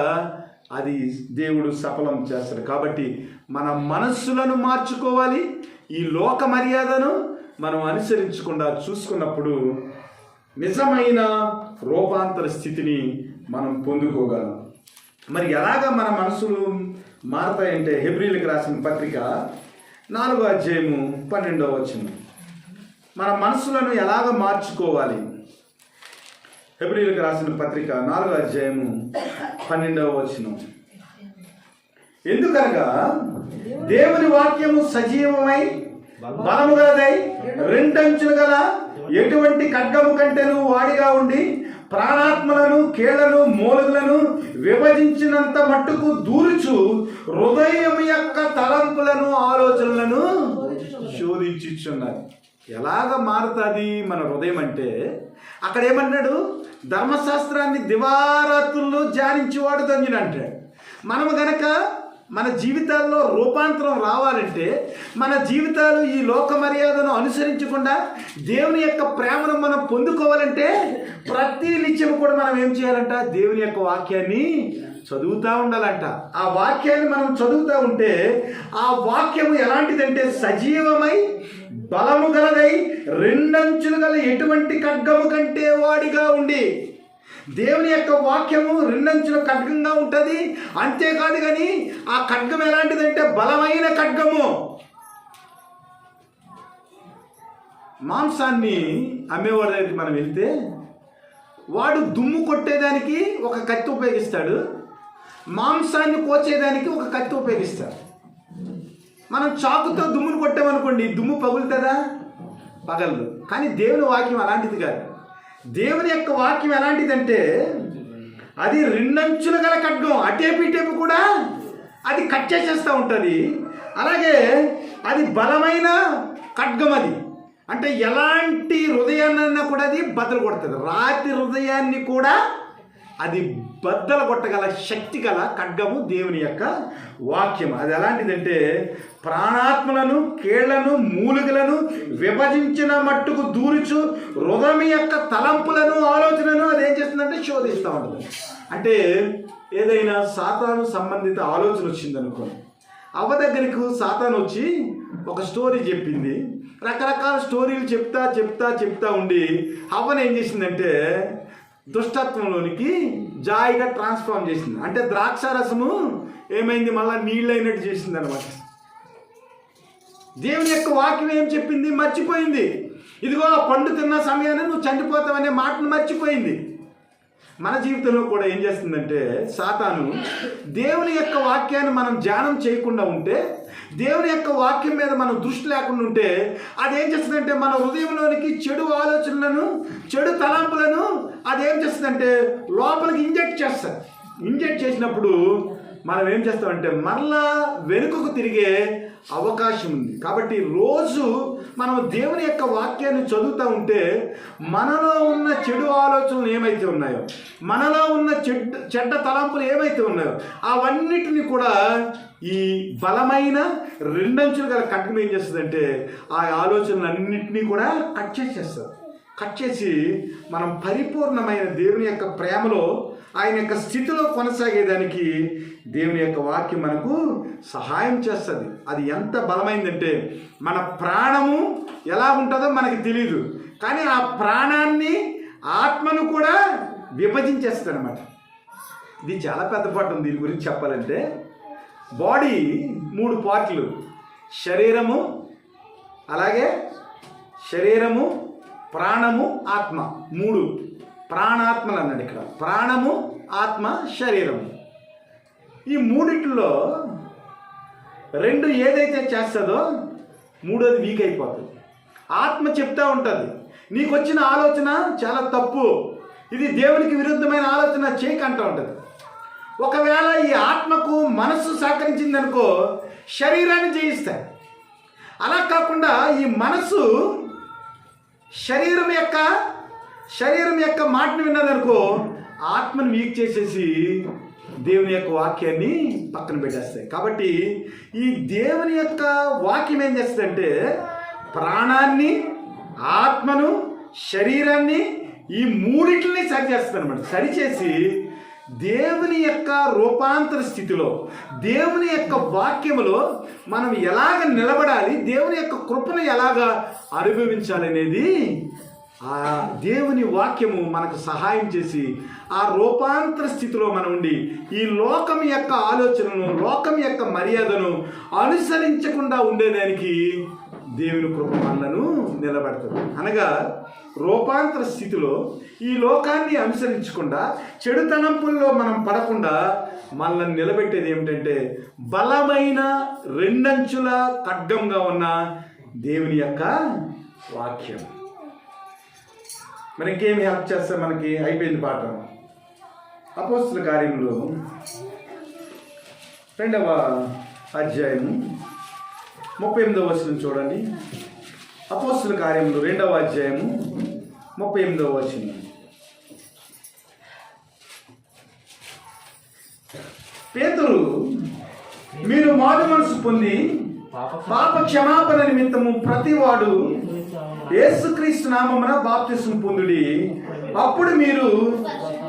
అది దేవుడు సఫలం చేస్తాడు. కాబట్టి మన మనస్సులను మార్చుకోవాలి. ఈ లోక మర్యాదను మనం అనుసరించకుండా చూసుకున్నప్పుడు నిజమైన రూపాంతర స్థితిని మనం పొందుకోగలం. మరి ఎలాగ మన మనసులు మారతాయంటే హెబ్రీలకు రాసిన పత్రిక 4వ అధ్యాయము 12వ వచనం. మన మనసులను ఎలాగ మార్చుకోవాలి? హెబ్రీలకు రాసిన పత్రిక 4వ అధ్యాయము 12వ వచనం. ఎందుకనగా దేవుని వాక్యము సజీవమై బలము గలదై రెండంచులు గల ఎటువంటి ఖడ్గము కంటేను వాడిగా ఉండి ప్రాణాత్మలను, కీళ్లను, మూలుగులను విభజించినంత మట్టుకు దూరుచు హృదయం యొక్క తలంపులను, ఆలోచనలను శోధించుచున్నది. ఎలాగ మారుతుంది మన హృదయం అంటే, అక్కడ ఏమన్నాడు? ధర్మశాస్త్రాన్ని దివారాత్రుల్లో ధ్యానించేవాడు ధన్యుడు అంటాడు. మనము గనక మన జీవితాల్లో రూపాంతరం రావాలంటే, మన జీవితాలు ఈ లోక మర్యాదను అనుసరించకుండా దేవుని యొక్క ప్రేమను మనం పొందుకోవాలంటే ప్రతి నిత్యం కూడా మనం ఏం చేయాలంట? దేవుని యొక్క వాక్యాన్ని చదువుతూ ఉండాలంట. ఆ వాక్యాన్ని మనం చదువుతూ ఉంటే ఆ వాక్యము ఎలాంటిదంటే సజీవమై బలము గలదై రెండంచులు గల ఎటువంటి ఖడ్గము కంటే వాడిగా ఉండి. దేవుని యొక్క వాక్యము రెండంచుల ఖడ్గంగా ఉంటుంది. అంతేకాదు కానీ ఆ ఖడ్గం ఎలాంటిదంటే బలమైన ఖడ్గము. మాంసాన్ని అమ్మేవాడి దగ్గరికి మనం వెళ్తే వాడు దుమ్ము కొట్టేదానికి ఒక కత్తి ఉపయోగిస్తాడు, మాంసాన్ని కోసేదానికి ఒక కత్తి ఉపయోగిస్తాడు. మనం చాకుతో దుమ్మును కొట్టామనుకోండి, దుమ్ము పగులుతుందా? పగలదు. కానీ దేవుని వాక్యం అలాంటిది కాదు. దేవుని యొక్క వాక్యం ఎలాంటిదంటే అది రెండంచులు గల ఖడ్గం. అటేపు ఇటేపు కూడా అది కట్ చేసేస్తూ ఉంటుంది. అలాగే అది బలమైన ఖడ్గం. అది అంటే ఎలాంటి హృదయాన్నైనా కూడా అది బద్దలు కొడుతుంది. రాతి హృదయాన్ని కూడా అది బద్దలు కొట్టగల శక్తి గల ఖడ్గము దేవుని యొక్క వాక్యం. అది ఎలాంటిదంటే ప్రాణాత్మలను, కీళ్లను, మూలుగులను విభజించిన మట్టుకు దూరుచు హృదయం యొక్క తలంపులను, ఆలోచనను అది ఏం చేస్తుందంటే శోధిస్తూ ఉంటుంది. అంటే ఏదైనా సాతాను సంబంధిత ఆలోచన వచ్చిందనుకోండి, అవ్వ దగ్గరకు సాతాను వచ్చి ఒక స్టోరీ చెప్పింది. రకరకాల స్టోరీలు చెప్తా ఉండి అవ్వను ఏం చేసిందంటే దుష్టత్వంలోనికి జాయిగా ట్రాన్స్ఫార్మ్ చేసింది. అంటే ద్రాక్ష రసము ఏమైంది, మళ్ళీ నీళ్ళు అయినట్టు చేసింది అనమాట. దేవుని యొక్క వాక్యం ఏం చెప్పింది మర్చిపోయింది. ఇదిగో ఆ పండు తిన్న సమయాన్ని నువ్వు చనిపోతావనే మాటను మర్చిపోయింది. మన జీవితంలో కూడా ఏం చేస్తుందంటే సాతాను దేవుని యొక్క వాక్యాన్ని మనం ధ్యానం చేయకుండా ఉంటే, దేవుని యొక్క వాక్యం మీద మనం దృష్టి లేకుండా ఉంటే అదేం చేస్తుందంటే మన హృదయంలోనికి చెడు ఆలోచనలను, చెడు తలంపులను అదేం చేస్తుందంటే లోపలికి ఇంజెక్ట్ చేస్తుంది. ఇంజెక్ట్ చేసినప్పుడు మనం ఏం చేస్తామంటే మరలా వెనుకకు తిరిగే అవకాశం ఉంది. కాబట్టి రోజు మనం దేవుని యొక్క వాక్యాన్ని చదువుతూ ఉంటే మనలో ఉన్న చెడు ఆలోచనలు ఏమైతే ఉన్నాయో, మనలో ఉన్న చెడ్డ తలంపులు ఏమైతే ఉన్నాయో అవన్నిటిని కూడా ఈ బలమైన రెండంచులు గల ఖడ్గం ఏం చేస్తుందంటే ఆ ఆలోచనలన్నింటినీ కూడా కట్ చేసేస్తుంది. కట్ చేసి మనం పరిపూర్ణమైన దేవుని యొక్క ప్రేమలో, ఆయన యొక్క స్థితిలో కొనసాగేదానికి దేవుని యొక్క వాక్యం మనకు సహాయం చేస్తుంది. అది ఎంత బలమైందంటే మన ప్రాణము ఎలా ఉంటుందో మనకి తెలియదు, కానీ ఆ ప్రాణాన్ని, ఆత్మను కూడా విభజించేస్తుంది అనమాట. ఇది చాలా పెద్ద పాట ఉంది. దీని గురించి చెప్పాలంటే బాడీ 3 పార్ట్లు, శరీరము, అలాగే శరీరము, ప్రాణము, ఆత్మ. 3 ప్రాణాత్మలు అన్నాడు ఇక్కడ. ప్రాణము, ఆత్మ, శరీరము. ఈ మూడిట్లో 2 ఏదైతే చేస్తుందో 3వది వీక్ అయిపోతుంది. ఆత్మ చెప్తా ఉంటుంది నీకు వచ్చిన ఆలోచన చాలా తప్పు, ఇది దేవునికి విరుద్ధమైన ఆలోచన చేయకంటూ ఉంటుంది. ఒకవేళ ఈ ఆత్మకు మనస్సు సహకరించిందనుకో శరీరాన్ని జయిస్తాయి. అలా కాకుండా ఈ మనస్సు శరీరం యొక్క మాటను విన్నదనుకో ఆత్మను వీక్ చేసేసి దేవుని యొక్క వాక్యాన్ని పక్కన పెట్టేస్తాయి. కాబట్టి ఈ దేవుని యొక్క వాక్యం ఏం చేస్తుందంటే ప్రాణాన్ని, ఆత్మను, శరీరాన్ని ఈ మూడింటిని సరిచేస్తుంది అనమాట. సరిచేసి దేవుని యొక్క రూపాంతర స్థితిలో, దేవుని యొక్క వాక్యములో మనం ఎలాగ నిలబడాలి, దేవుని యొక్క కృపను ఎలాగ అనుభవించాలనేది ఆ దేవుని వాక్యము మనకు సహాయం చేసి ఆ రూపాంతర స్థితిలో మనం ఉండి ఈ లోకం యొక్క ఆలోచనను, లోకం యొక్క మర్యాదను అనుసరించకుండా ఉండేదానికి దేవుని కృప మనలను నిలబెడుతుంది. అనగా రూపాంతర స్థితిలో ఈ లోకాన్ని అనుసరించకుండా చెడుతనంపుల్లో మనం పడకుండా మనల్ని నిలబెట్టేది ఏమిటంటే బలమైన రెండంచుల ఖడ్గంగా ఉన్న దేవుని యొక్క వాక్యం. మరి ఇంకేమి హెల్ప్ చేస్తే మనకి అయిపోయింది పాఠం. అపోస్తుల కార్యములు 2వ అధ్యాయము 38వ వచనం చూడండి. అపోస్తుల కార్యములు 2వ అధ్యాయము 38వ వచనం. పేతురు, మీరు మారు మనసు పొంది పాప క్షమాపణ నిమిత్తము ప్రతివాడు యేసుక్రీస్తు నామమున బాప్తిస్మం పొందుడి, అప్పుడు మీరు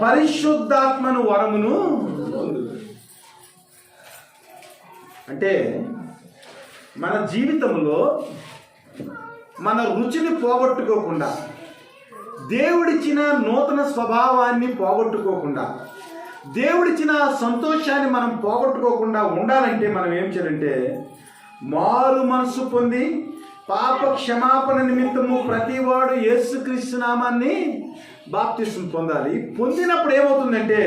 పరిశుద్ధాత్మను వరమును పొందుదురు. అంటే మన జీవితంలో మన రుచిని పోగొట్టుకోకుండా, దేవుడిచ్చిన నూతన స్వభావాన్ని పోగొట్టుకోకుండా, దేవుడిచ్చిన సంతోషాన్ని మనం పోగొట్టుకోకుండా ఉండాలంటే మనం ఏం చేయాలంటే మారు మనసు పొంది పాప క్షమాపణ నిమిత్తము ప్రతివాడు యేసుక్రీస్తు నామాన్ని బాప్తిస్మం పొందాలి. పొందినప్పుడు ఏమవుతుందంటే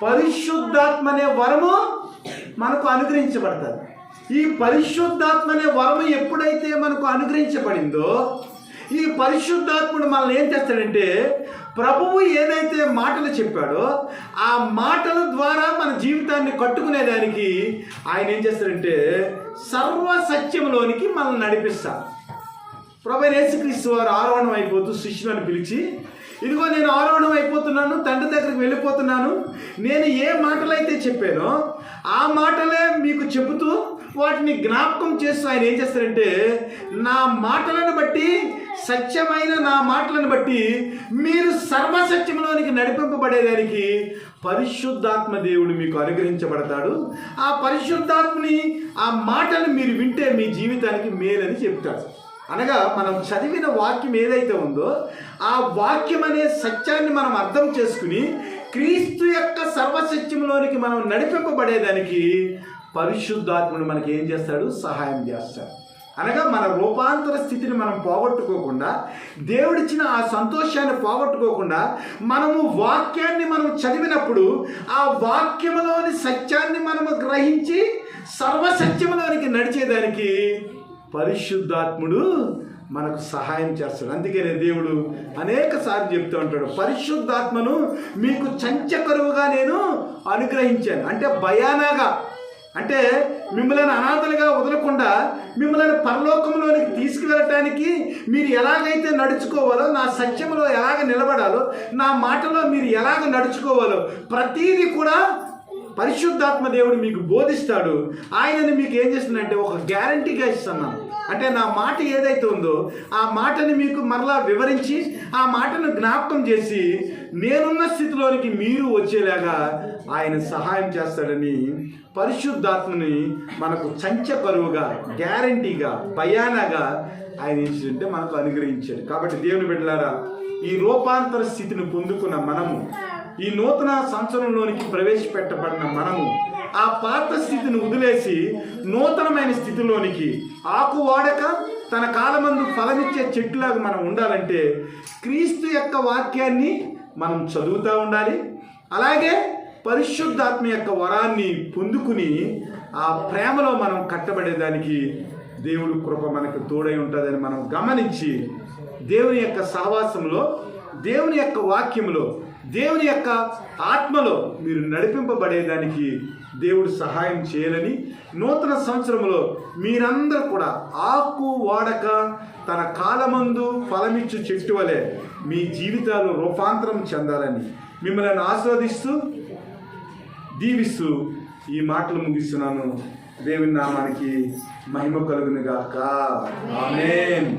పరిశుద్ధాత్మ అనే వరము మనకు అనుగ్రహించబడతారు. ఈ పరిశుద్ధాత్మ అనే వరము ఎప్పుడైతే మనకు అనుగ్రహించబడిందో ఈ పరిశుద్ధాత్ముడు మనల్ని ఏం చేస్తాడంటే ప్రభువు ఏదైతే మాటలు చెప్పాడో ఆ మాటల ద్వారా మన జీవితాన్ని కట్టుకునేదానికి ఆయన ఏం చేస్తాడంటే సర్వ సత్యంలోనికి మనల్ని నడిపిస్తాడు. ప్రభువైన యేసుక్రీస్తు వారు ఆరోహణం అయిపోతూ శిష్యులను పిలిచి, ఇదిగో నేను ఆరోహణం అయిపోతున్నాను, తండ్రి దగ్గరికి వెళ్ళిపోతున్నాను, నేను ఏ మాటలైతే చెప్పానో ఆ మాటలే మీకు చెబుతూ వాటిని జ్ఞాపకం చేస్తూ ఆయన ఏం చేస్తారంటే నా మాటలను బట్టి, సత్యమైన నా మాటలను బట్టి మీరు సర్వసత్యంలోనికి నడిపింపబడేదానికి పరిశుద్ధాత్మ దేవుడు మీకు అనుగ్రహించబడతాడు. ఆ పరిశుద్ధాత్మని, ఆ మాటలు మీరు వింటే మీ జీవితానికి మేలని చెప్తాడు. అనగా మనం చదివిన వాక్యం ఏదైతే ఉందో ఆ వాక్యం అనే సత్యాన్ని మనం అర్థం చేసుకుని క్రీస్తు యొక్క సర్వసత్యంలోనికి మనం నడిపింపబడేదానికి పరిశుద్ధాత్ముడు మనకి ఏం చేస్తాడు? సహాయం చేస్తాడు. అనగా మన రూపాంతర స్థితిని మనం పోగొట్టుకోకుండా, దేవుడిచ్చిన ఆ సంతోషాన్ని పోగొట్టుకోకుండా మనము వాక్యాన్ని మనం చదివినప్పుడు ఆ వాక్యములోని సత్యాన్ని మనము గ్రహించి సర్వసత్యములోనికి నడిచేదానికి పరిశుద్ధాత్ముడు మనకు సహాయం చేస్తాడు. అందుకనే దేవుడు అనేక సార్లు చెప్తూ ఉంటాడు, పరిశుద్ధాత్మను మీకు చంచకరువుగా నేను అనుగ్రహించాను. అంటే భయానగా, అంటే మిమ్మల్ని అనాథలుగా వదలకుండా మిమ్మల్ని పరలోకంలోనికి తీసుకువెళ్ళటానికి మీరు ఎలాగైతే నడుచుకోవాలో, నా సత్యంలో ఎలాగ నిలబడాలో, నా మాటలో మీరు ఎలాగ నడుచుకోవాలో ప్రతీది కూడా పరిశుద్ధాత్మ దేవుడు మీకు బోధిస్తాడు. ఆయనని మీకు ఏం చేస్తుందంటే ఒక గ్యారంటీగా ఇస్తున్నాను. అంటే నా మాట ఏదైతే ఉందో ఆ మాటని మీకు మరలా వివరించి ఆ మాటను జ్ఞాపకం చేసి నేనున్న స్థితిలోనికి మీరు వచ్చేలాగా ఆయన సహాయం చేస్తాడని పరిశుద్ధాత్మని మనకు చంచకరువుగా, గ్యారంటీగా, భయానగా ఆయన ఏంటంటే మనకు అనుగ్రహించాడు. కాబట్టి దేవుని బిడ్డలారా, ఈ రూపాంతర స్థితిని పొందుకున్న మనము, ఈ నూతన సంవత్సరంలోనికి ప్రవేశపెట్టబడిన మనము ఆ పాత స్థితిని వదిలేసి నూతనమైన స్థితిలోనికి ఆకు వాడక తన కాలమందు ఫలమిచ్చే చెట్టులాగా మనం ఉండాలంటే క్రీస్తు యొక్క వాక్యాన్ని మనం చదువుతూ ఉండాలి. అలాగే పరిశుద్ధాత్మ యొక్క వరాన్ని పొందుకుని ఆ ప్రేమలో మనం కట్టబడేదానికి దేవుడు కృప మనకు తోడై ఉంటుందని మనం గమనించి దేవుని యొక్క సహవాసంలో, దేవుని యొక్క వాక్యంలో, దేవుని యొక్క ఆత్మలో మీరు నడిపింపబడేదానికి దేవుడు సహాయం చేయాలని నూతన సంవత్సరంలో మీరందరూ కూడా ఆకు వాడక తన కాలమందు ఫలమిచ్చు చెట్టు వలె మీ జీవితాలు రూపాంతరం చెందాలని మిమ్మల్ని ఆస్వాదిస్తూ దీవిస్తూ ఈ మాటలు ముగిస్తున్నాను. దేవుని నామానికి మహిమ కలుగును గాక. ఆమేన్.